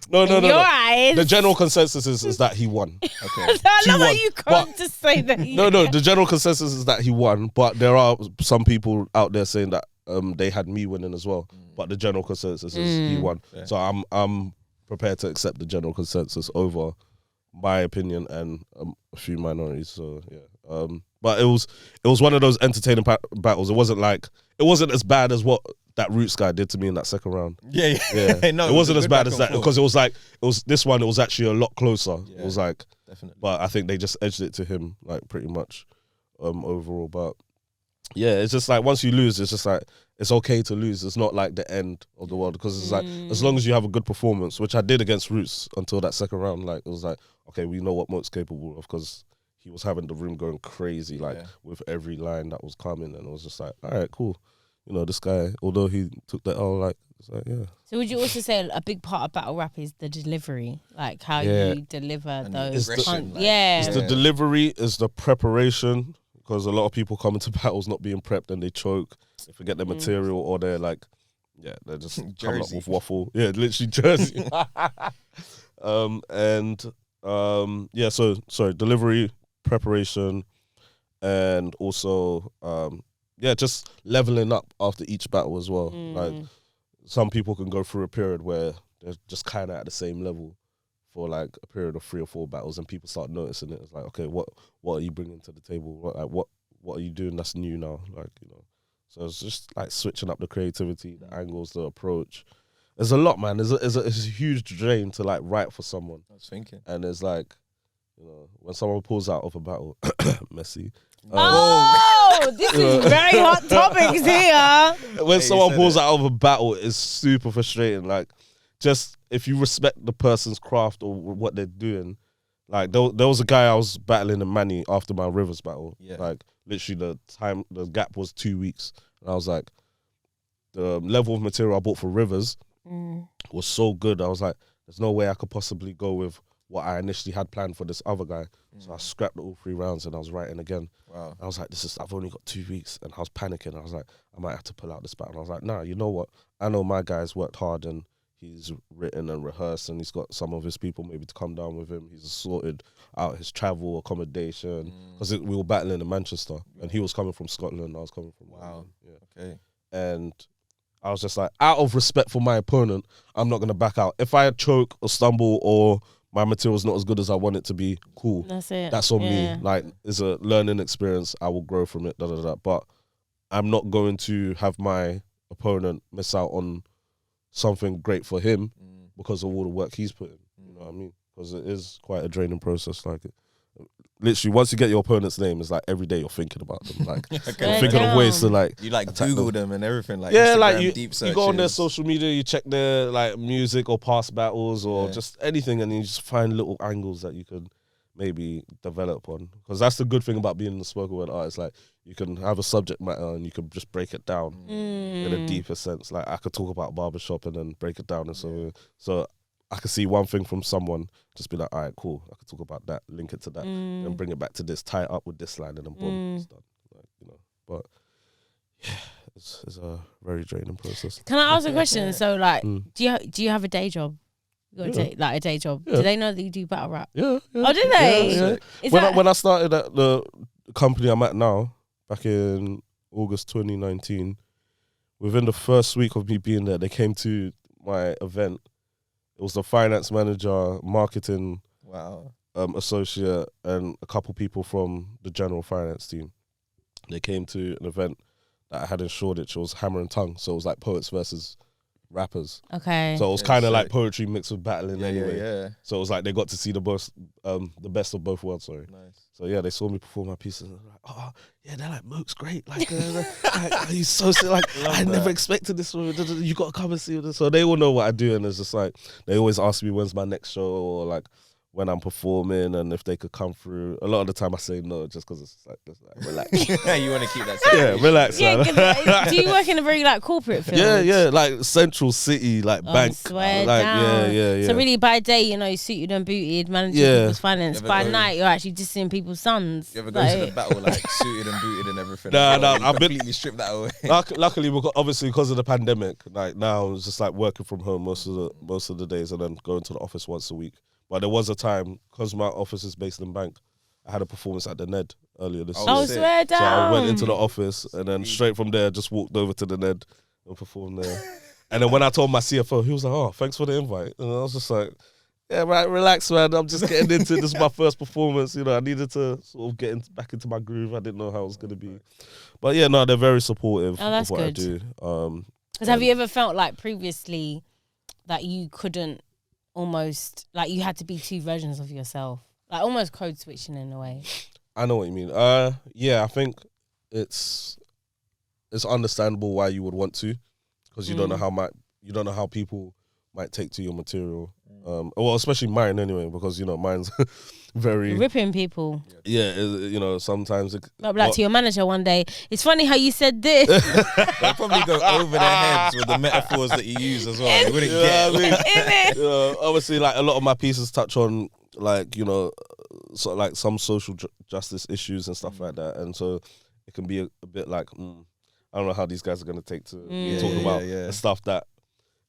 Speaker 5: No.
Speaker 1: Your eyes.
Speaker 5: The general consensus is that he won. Okay.
Speaker 1: I love how you can't just say that.
Speaker 5: No. The general consensus is that he won, but there are some people out there saying that they had me winning as well. But the general consensus is he won. Yeah. So I'm prepared to accept the general consensus over my opinion and a few minorities. So yeah, but it was one of those entertaining battles. It wasn't as bad as what that Roots guy did to me in that second round. Yeah.
Speaker 2: No,
Speaker 5: it wasn't as bad as that, because it was this one. It was actually a lot closer. Yeah, it was like, definitely. But I think they just edged it to him like pretty much overall. But yeah, it's just like once you lose, it's just like it's okay to lose. It's not like the end of the world, because it's like as long as you have a good performance, which I did against Roots until that second round. Like it was like, okay, we know what MOAK's capable of, because he was having the room going crazy, like with every line that was coming, and it was just like, all right, cool. This guy, although he took that L, like, it's like, yeah.
Speaker 1: So would you also say a big part of battle rap is the delivery, like how you deliver
Speaker 2: and
Speaker 1: those?
Speaker 5: It's the delivery, it's the preparation, because a lot of people come into battles not being prepped and they choke, they forget their material, or they're like, they're just coming up with waffle. Yeah, literally Jersey. So delivery, preparation, and also just leveling up after each battle as well. Like some people can go through a period where they're just kind of at the same level for like a period of 3 or 4 battles, and people start noticing it. It's like, okay, what are you bringing to the table? What are you doing that's new now? Like, you know, so it's just like switching up the creativity, the angles, the approach. There's a lot, man. It's a huge drain to like write for someone.
Speaker 2: I was thinking,
Speaker 5: and it's like, you know, when someone pulls out of a battle, messy.
Speaker 1: This is very hot topics here.
Speaker 5: When someone pulls out of a battle, it's super frustrating. Like, just if you respect the person's craft or what they're doing, like there was a guy I was battling in Manny after my Rivers battle. Yeah. Like literally the gap was 2 weeks, and I was like, the level of material I bought for Rivers was so good. I was like, there's no way I could possibly go with what I initially had planned for this other guy. So I scrapped all 3 rounds and I was writing again. Wow. I was like, I've only got 2 weeks, and I was panicking. I was like, I might have to pull out this battle. And I was like, nah, you know what? I know my guy's worked hard and he's written and rehearsed, and he's got some of his people maybe to come down with him. He's sorted out his travel, accommodation, because we were battling in Manchester, and he was coming from Scotland, I was coming from Ireland. Yeah. Okay. And I was just like, out of respect for my opponent, I'm not going to back out. If I choke or stumble or my material's not as good as I want it to be, cool.
Speaker 1: That's it.
Speaker 5: That's on me. Like, it's a learning experience. I will grow from it, But I'm not going to have my opponent miss out on something great for him because of all the work he's put in. You know what I mean? Because it is quite a draining process. Like, literally, once you get your opponent's name, it's like every day you're thinking about them. Like, thinking of ways to like,
Speaker 2: you like Google them and everything. Like,
Speaker 5: yeah,
Speaker 2: Instagram,
Speaker 5: like
Speaker 2: deep
Speaker 5: you go on their social media, you check their like music or past battles or just anything, and you just find little angles that you can maybe develop on. Because that's the good thing about being a spoken word artist. Like, you can have a subject matter and you can just break it down in a deeper sense. Like, I could talk about barbershop and then break it down, and so I could see one thing from someone, just be like, all right, cool, I could talk about that, link it to that, and bring it back to this, tie it up with this line, and then boom, it's done. Like, you know, but yeah, it's a very draining process.
Speaker 1: Can I ask a question? So, like, do you have a day job? You got a day job. Yeah. Do they know that you do battle rap?
Speaker 5: Yeah.
Speaker 1: Oh, do they?
Speaker 5: Yeah. When I started at the company I'm at now, back in August 2019, within the first week of me being there, they came to my event. It was the finance manager, marketing associate, and a couple people from the general finance team. They came to an event that I had in Shoreditch. It was Hammer and Tongue, so it was like poets versus rappers.
Speaker 1: Okay.
Speaker 5: So it was kind of like poetry mixed with battling anyway. Yeah. So it was like they got to see the best of both worlds. Sorry. Nice. So yeah, they saw me perform my pieces, and they're like, oh yeah, they're like, MOAK's great. Like, he's so sick. Like, I never expected this. You got to come and see this. So they all know what I do, and it's just like they always ask me when's my next show, or like when I'm performing, and if they could come through. A lot of the time I say no, just because it's like relax.
Speaker 2: You want to keep that.
Speaker 5: Yeah, relax.
Speaker 1: Yeah, do you work in a very like corporate field?
Speaker 5: Yeah, like Central City, like bank.
Speaker 1: Swear
Speaker 5: like,
Speaker 1: down.
Speaker 5: Yeah.
Speaker 1: So really, by day, you know, suited and booted, managing people's finance. By night, you're actually just seeing people's sons.
Speaker 2: You ever go to the battle like suited and booted and everything?
Speaker 5: No,
Speaker 2: I've completely stripped that away.
Speaker 5: Luckily, because of the pandemic, like now it's just like working from home most of the days, and then going to the office once a week. But there was a time, because my office is based in Bank, I had a performance at the Ned earlier this year.
Speaker 1: Oh, swear down.
Speaker 5: So I went into the office, and then straight from there, just walked over to the Ned and performed there. And then when I told my CFO, he was like, oh, thanks for the invite. And I was just like, yeah, right, relax, man. I'm just getting into it. This is my first performance. You know, I needed to sort of get back into my groove. I didn't know how it was going to be. But yeah, no, they're very supportive of what I do.
Speaker 1: Because have you ever felt like previously that you couldn't almost, like you had to be 2 versions of yourself? Like almost code switching in a way. I
Speaker 5: know what you mean. Yeah, I think it's understandable why you would want to, because you don't know how people might take to your material. Well, especially mine anyway, because, you know, mine's very...
Speaker 1: You're ripping people.
Speaker 5: Yeah, you know, sometimes...
Speaker 1: Like to your manager one day, it's funny how you said this.
Speaker 2: They'll probably go over their heads with the metaphors that you use as well. You wouldn't get it.
Speaker 5: Obviously, like, a lot of my pieces touch on, like, you know, sort of like some social justice issues and stuff like that, and so it can be a bit like I don't know how these guys are going to take to talk about the stuff that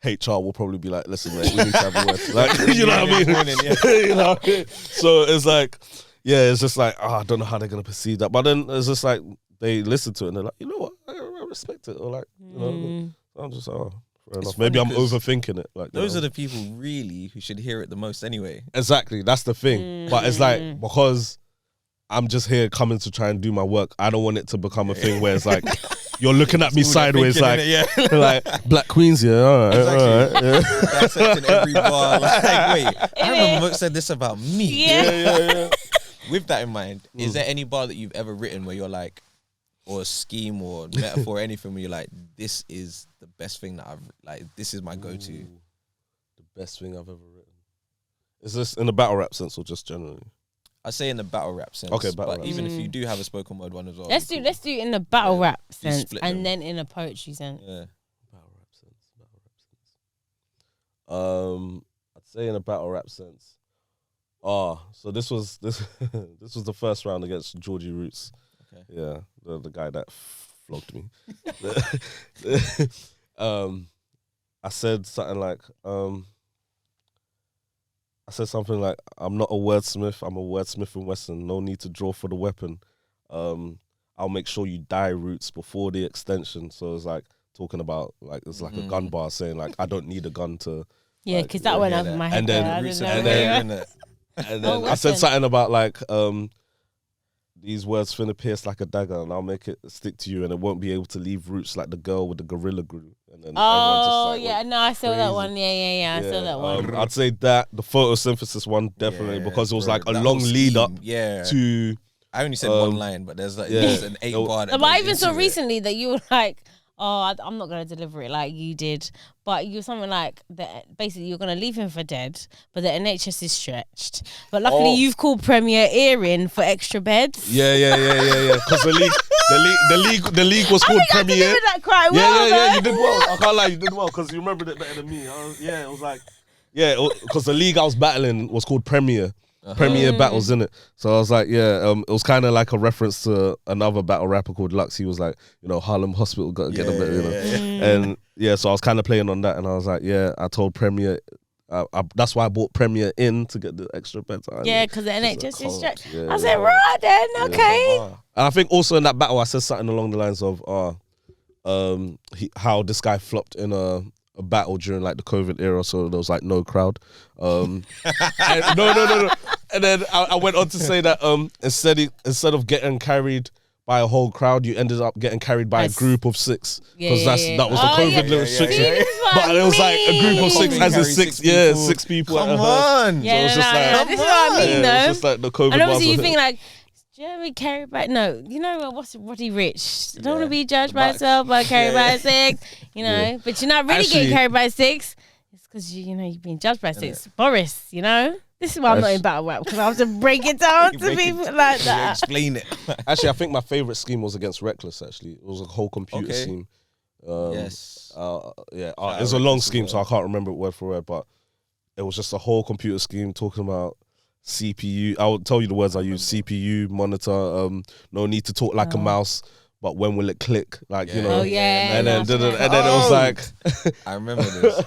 Speaker 5: HR will probably be like, listen, mate, we need to have a word. Like, you know what I mean? You know what I mean? So it's like, it's just like, I don't know how they're going to perceive that. But then it's just like, they listen to it and they're like, you know what? I respect it. Or like, you know, I'm just, fair enough. Maybe I'm overthinking it. Like,
Speaker 2: those are the people really who should hear it the most anyway.
Speaker 5: Exactly. That's the thing. But it's like, because I'm just here coming to try and do my work, I don't want it to become a thing where it's like, you're looking at me sideways like, like Black Queens, all right.
Speaker 2: Dissecting every bar. Like, wait, I remember Mook said this about me.
Speaker 1: Yeah.
Speaker 2: With that in mind, is there any bar that you've ever written where you're like, or a scheme or metaphor or anything where you're like, this is the best thing that I've, like, this is my go-to?
Speaker 5: The best thing I've ever written. Is this in the battle rap sense or just generally?
Speaker 2: I say in the battle rap sense. Okay, but even if you do have a spoken word one as well.
Speaker 1: Let's do it in the battle rap sense and then in a poetry sense.
Speaker 5: Yeah. Battle rap sense. I'd say in a battle rap sense. So this was this was the first round against Georgie Roots. Okay. Yeah, the guy that flogged me. I said something like I'm not a wordsmith, I'm a wordsmith in Western. No need to draw for the weapon. I'll make sure you die, Roots, before the extension. So it's like talking about like it's like a gun bar saying like I don't need a gun to.
Speaker 1: Yeah, because that went over my head.
Speaker 5: And then I said something about like these words finna pierce like a dagger, and I'll make it stick to you, and it won't be able to leave Roots like the girl with the gorilla glue. And then
Speaker 1: I saw that one. Yeah. I saw that one.
Speaker 5: I'd say that the photosynthesis one definitely because it was like a long lead up to.
Speaker 2: I only said one line, but there's like there's an 8 bar.
Speaker 1: But I even saw recently that you were like, I'm not going to deliver it like you did. But you were something like that. Basically, you're going to leave him for dead, but the NHS is stretched. But luckily, you've called Premier Earring for extra beds.
Speaker 5: Yeah. Because the league was called Premier.
Speaker 1: I delivered that quite well.
Speaker 5: Yeah. You did well. I can't lie, you did well because you remembered it better than me. It was like, because the league I was battling was called Premier. Premier battles, innit? So I was like, it was kind of like a reference to another battle rapper called Lux. He was like, Harlem Hospital got to get them better, And so I was kind of playing on that, and I was like, I told Premier, that's why I bought Premier in to get the extra beds.
Speaker 1: Yeah, because the NHS is stretched. I said, right then, okay.
Speaker 5: And I think also in that battle, I said something along the lines of, how this guy flopped in a battle during like the COVID era, so there was like no crowd. No. And then I went on to say that instead of getting carried by a whole crowd, you ended up getting carried by a group of 6 because that was the COVID restriction. But it was like a group of 6 as in 6 people.
Speaker 2: Come on,
Speaker 1: yeah, this is what I mean, though.
Speaker 5: It was just like the COVID.
Speaker 1: And obviously you think like, Jeremy carried by what's Roddy Rich? Don't want to be judged by himself, but carried by 6. But you're not really getting carried by 6. It's because you've been judged by 6. Boris, This is why I'm not in battle rap, because I have to break it down to people like that.
Speaker 2: Explain it.
Speaker 5: Actually, I think my favourite scheme was against Reckless, actually. It was a whole computer scheme.
Speaker 2: Yes.
Speaker 5: It was a long scheme, so I can't remember it word for word, but it was just a whole computer scheme talking about CPU. I'll tell you the words I use: CPU, monitor, no need to talk like a mouse, but when will it click? Like, and then it was like,
Speaker 2: I remember this.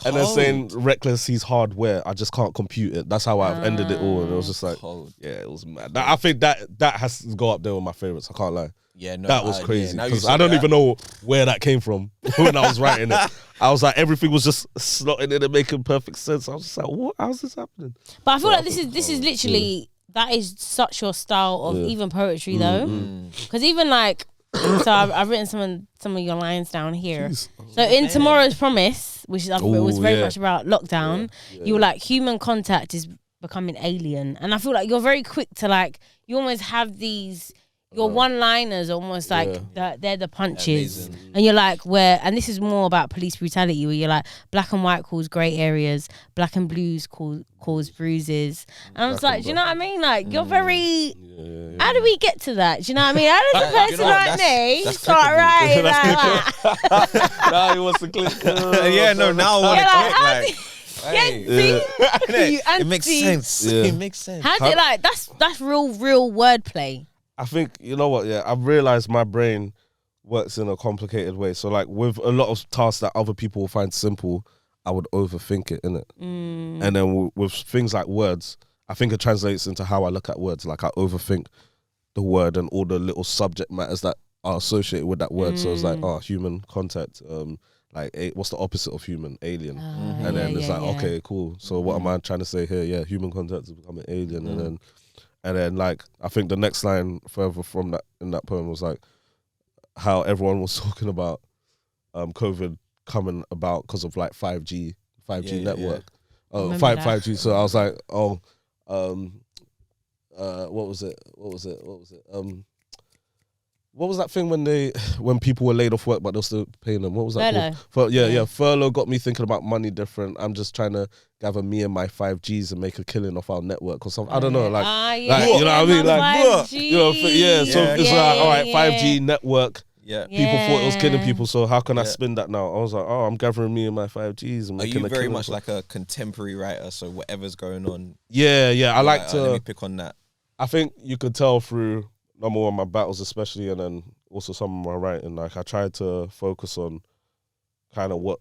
Speaker 5: And then saying Reckless, he's hardware. I just can't compute it. That's how I've ended it all. And it was just like, it was mad. I think that has to go up there with my favorites. I can't lie. Yeah, no, that was crazy because I don't even know where that came from when I was writing it. I was like, everything was just slotting in and making perfect sense. I was just like, what? How's this happening?
Speaker 1: But I feel like this is literally that is such your style of even poetry though, because even like. So I've written some of your lines down here. Jeez. So in Tomorrow's Promise, which was very much about lockdown, you were like, human contact is becoming alien, and I feel like you're very quick to like, you almost have these. Your one-liners almost like they're the punches, and you're like, and this is more about police brutality, where you're like, black and white cause grey areas, black and blues cause bruises, and I was like, do you know what I mean? Like, you're very. How do we get to that? Do you know what I mean? How does a person like me start writing like that?
Speaker 5: Now he wants to click.
Speaker 2: Now I want to click. Hey.
Speaker 1: See? You
Speaker 2: It makes
Speaker 1: anti-
Speaker 2: sense.
Speaker 5: Yeah.
Speaker 2: It makes sense.
Speaker 1: How do you like? That's real wordplay.
Speaker 5: I think, you know what, yeah, I've realised my brain works in a complicated way. So, like, with a lot of tasks that other people will find simple, I would overthink it, innit? And then with things like words, I think it translates into how I look at words. Like, I overthink the word and all the little subject matters that are associated with that word. So it's like, human contact, what's the opposite of human? Alien. And then it's like, okay, cool. So what am I trying to say here? Yeah, human contact is becoming alien. And then like, I think the next line further from that in that poem was like how everyone was talking about COVID coming about because of like 5G network. Oh, 5G. So I was like, what was it? What was that thing when people were laid off work but they're still paying them? What was that called? Furlough got me thinking about money different. I'm just trying to gather me and my 5Gs and make a killing off our network or something. I don't know, like you know what I mean? Like, you know, so it's like, all right, 5G network.
Speaker 2: Yeah.
Speaker 5: People thought it was killing people, so how can I spin that now? I was like, I'm gathering me and my 5Gs. And
Speaker 2: are
Speaker 5: making
Speaker 2: you
Speaker 5: a
Speaker 2: very
Speaker 5: killing
Speaker 2: much
Speaker 5: for-
Speaker 2: like a contemporary writer? So whatever's going on.
Speaker 5: I like to.
Speaker 2: Let me pick on that.
Speaker 5: I think you could tell through, number one, my battles especially, and then also some of my writing. Like, I tried to focus on kind of what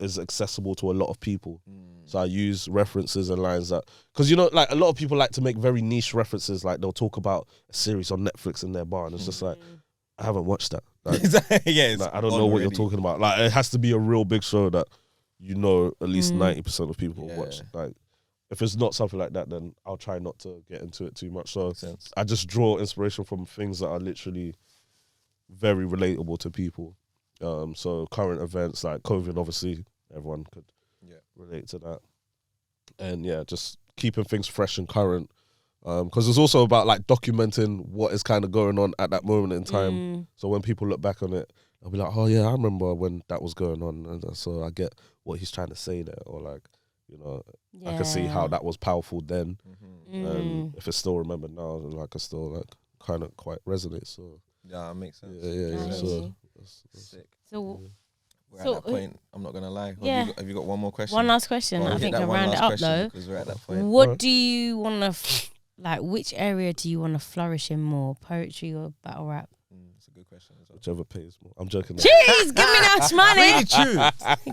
Speaker 5: is accessible to a lot of people. So I use references and lines that, because you know, like a lot of people like to make very niche references. Like they'll talk about a series on Netflix in their bar, and it's just like, I haven't watched that. Like,
Speaker 2: Like,
Speaker 5: I don't know what you're talking about. Like, it has to be a real big show that you know at least 90% of people watch. Like, if it's not something like that, then I'll try not to get into it too much. So I just draw inspiration from things that are literally very relatable to people. So current events like COVID, obviously, everyone could relate to that. And just keeping things fresh and current. Because it's also about like documenting what is kind of going on at that moment in time. So when people look back on it, they'll be like, oh yeah, I remember when that was going on. And so I get what he's trying to say there. Or like, you know, I can see how that was powerful then. And if it's still remembered now, then like I still like kind of quite resonates. So
Speaker 2: yeah, it makes sense.
Speaker 5: Yeah. So that's
Speaker 2: sick.
Speaker 1: So
Speaker 2: we're at that point. I'm not gonna lie. Have you got one more question?
Speaker 1: One last question. I think I'll round it up though.
Speaker 2: Because we're at that point.
Speaker 1: What do you want to like? Which area do you want to flourish in more? Poetry or battle rap?
Speaker 2: That's a good question as well.
Speaker 5: whichever pays more. I'm joking.
Speaker 1: Jeez, give me that money.
Speaker 2: Really true.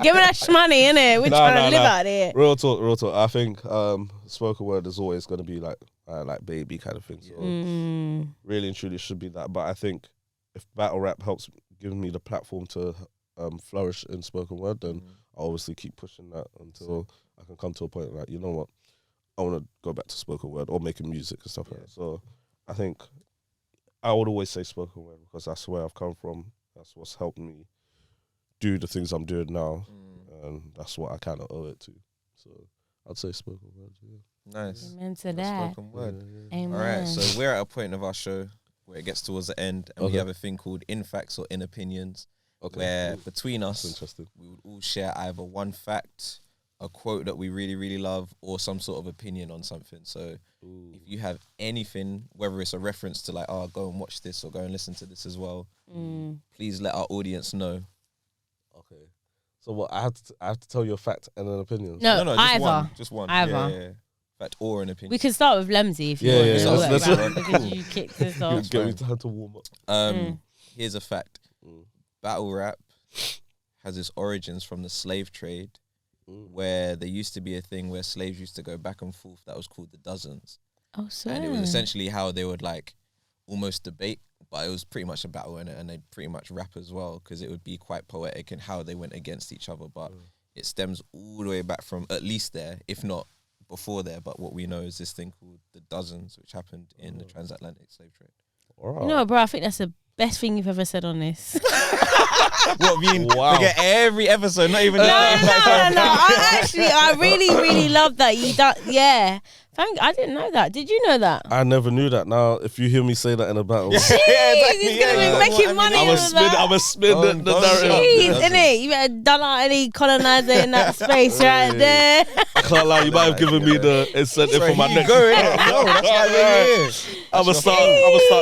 Speaker 1: Give me that money, innit? We're trying to live out here.
Speaker 5: Real talk. I think spoken word is always going to be like baby kind of thing. So really and truly should be that. But I think if battle rap helps give me the platform to flourish in spoken word, then I'll obviously keep pushing that until I can come to a point like, you know what, I want to go back to spoken word or making music and stuff like that. So I think I would always say spoken word because that's where I've come from. That's what's helped me do the things I'm doing now, and that's what I kind of owe it to. So I'd say spoken word. Yeah.
Speaker 2: Nice.
Speaker 1: Amen to that.
Speaker 2: Spoken word.
Speaker 1: Amen.
Speaker 2: All right, so we're at a point of our show where it gets towards the end, and we have a thing called in facts or in opinions, where between us, we would all share either one fact, a quote that we really, really love, or some sort of opinion on something. So if you have anything, whether it's a reference to like, oh, go and watch this or go and listen to this as well, please let our audience know.
Speaker 5: Okay. So what, I have to tell you a fact and an opinion?
Speaker 1: No,
Speaker 2: just
Speaker 1: either.
Speaker 2: one. Just one.
Speaker 1: Either.
Speaker 2: Yeah. Fact or an opinion.
Speaker 1: We can start with Lemzi if you
Speaker 5: Yeah,
Speaker 1: want.
Speaker 5: yeah,
Speaker 1: to
Speaker 5: yeah.
Speaker 1: work
Speaker 5: Let's-
Speaker 1: round because you kicked this off.
Speaker 5: Get me time to warm up.
Speaker 2: Here's a fact. Battle rap has its origins from the slave trade, where there used to be a thing where slaves used to go back and forth that was called the dozens.
Speaker 1: Oh, so.
Speaker 2: And it was essentially how they would like almost debate, but it was pretty much a battle in it, and they'd pretty much rap as well, because it would be quite poetic in how they went against each other. But it stems all the way back from at least there, if not before there. But what we know is this thing called the dozens, which happened in the transatlantic slave trade.
Speaker 5: Right.
Speaker 1: You know, bro, I think that's the best thing you've ever said on this.
Speaker 2: What mean?
Speaker 5: Wow.
Speaker 2: They get every episode, not even.
Speaker 1: No. I really love that you done. Yeah, I didn't know that. Did you know that?
Speaker 5: I never knew that. Now, if you hear me say that in a battle,
Speaker 1: Jeez, he's gonna be making money
Speaker 5: I'm
Speaker 1: out
Speaker 5: a
Speaker 1: of
Speaker 5: spin.
Speaker 1: that.
Speaker 5: I'm a spin the narrative.
Speaker 1: Jeez, innit? You better done out any colonizer in that space right there.
Speaker 5: I can't lie. You might have given me the incentive for my next.
Speaker 2: No, that's why we're here.
Speaker 5: I'm gonna start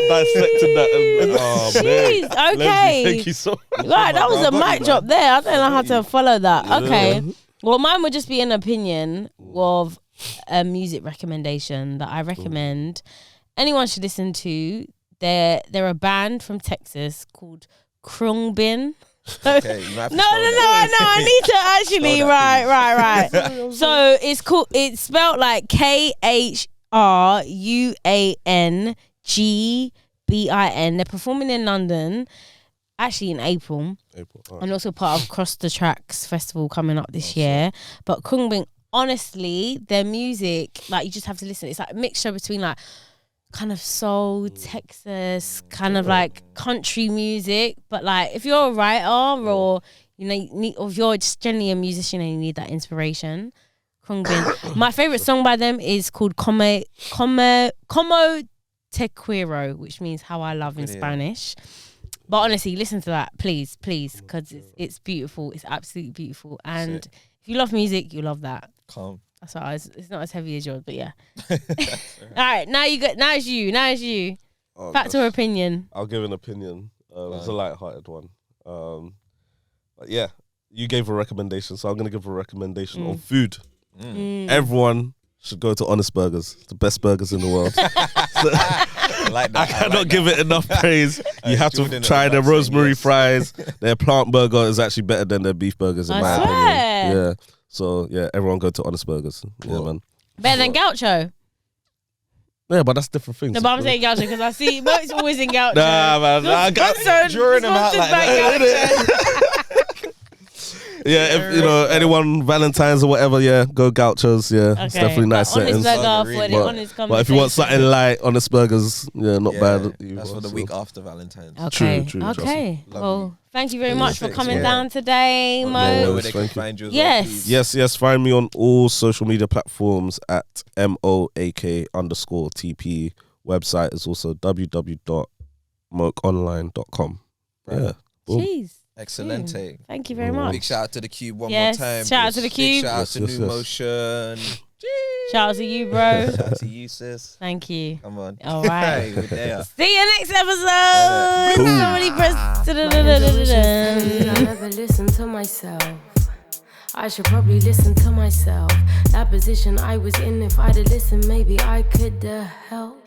Speaker 5: dissecting that. And, oh man,
Speaker 1: Jeez, okay.
Speaker 5: Lemzi, thank you so much.
Speaker 1: Right, that was a mic drop there. I don't know how to follow that. Okay. Well, mine would just be an opinion of a music recommendation that I recommend anyone should listen to. They're a band from Texas called Krungbin.
Speaker 2: Okay, you might have to
Speaker 1: No,
Speaker 2: slow down.
Speaker 1: I need to actually.
Speaker 2: Slow down,
Speaker 1: Right. So it's spelled like KHRUANGBIN. They're performing in London, actually in April. And also part of Cross the Tracks Festival coming up this year. But Krungbin, honestly, their music, like, you just have to listen. It's like a mixture between like kind of soul, Texas, kind of like country music. But like, if you're a writer or if you're just generally a musician and you need that inspiration, Krungbin. My favorite song by them is called Como Te Quiero, which means how I love in Spanish. But honestly, listen to that, please, because it's beautiful. It's absolutely beautiful. And if you love music, you love that.
Speaker 2: Calm.
Speaker 1: That's why it's not as heavy as yours, but yeah. All right, now it's you.
Speaker 5: Oh,
Speaker 1: Fact or opinion?
Speaker 5: I'll give an opinion. It's a light-hearted one. But yeah, you gave a recommendation, so I'm gonna give a recommendation on food. Everyone should go to Honest Burgers, the best burgers in the world. I cannot give it enough praise. You have to try their rosemary fries. Their plant burger is actually better than their beef burgers, in my opinion. Yeah. So yeah, everyone go to Honest Burgers. Yeah, man.
Speaker 1: Better than Gaucho.
Speaker 5: Yeah, but that's different things.
Speaker 1: No, but I'm saying Gaucho because I see Mo's always in Gaucho.
Speaker 5: Nah, man. I got
Speaker 2: drawing them out like that.
Speaker 5: Yeah, if anyone Valentine's or whatever, yeah, go Gauchos. Yeah, it's definitely nice settings. But if you want something light, Honest Burgers, not bad.
Speaker 2: That's for the week after Valentine's.
Speaker 1: Okay.
Speaker 5: True.
Speaker 1: Okay. Well, thank you very much for coming down today, Mo.
Speaker 2: Where they can find you as
Speaker 1: well,
Speaker 5: yes. Find me on all social media platforms at MOAK_TP. Website is also www.mookonline.com. Yeah.
Speaker 1: Jeez.
Speaker 2: Excellente.
Speaker 1: Thank you very much.
Speaker 2: Big shout out to the Cube one more time.
Speaker 1: Shout out to the Cube.
Speaker 2: Big shout out to New Motion.
Speaker 1: Shout out to you, bro.
Speaker 2: Shout out to you, sis.
Speaker 1: Thank you.
Speaker 2: Come on.
Speaker 1: All right.
Speaker 2: We're there.
Speaker 1: See you next episode. Somebody press.
Speaker 4: I never listen to myself. I should probably listen to myself. That position I was in, if I'd have listened, maybe I could help.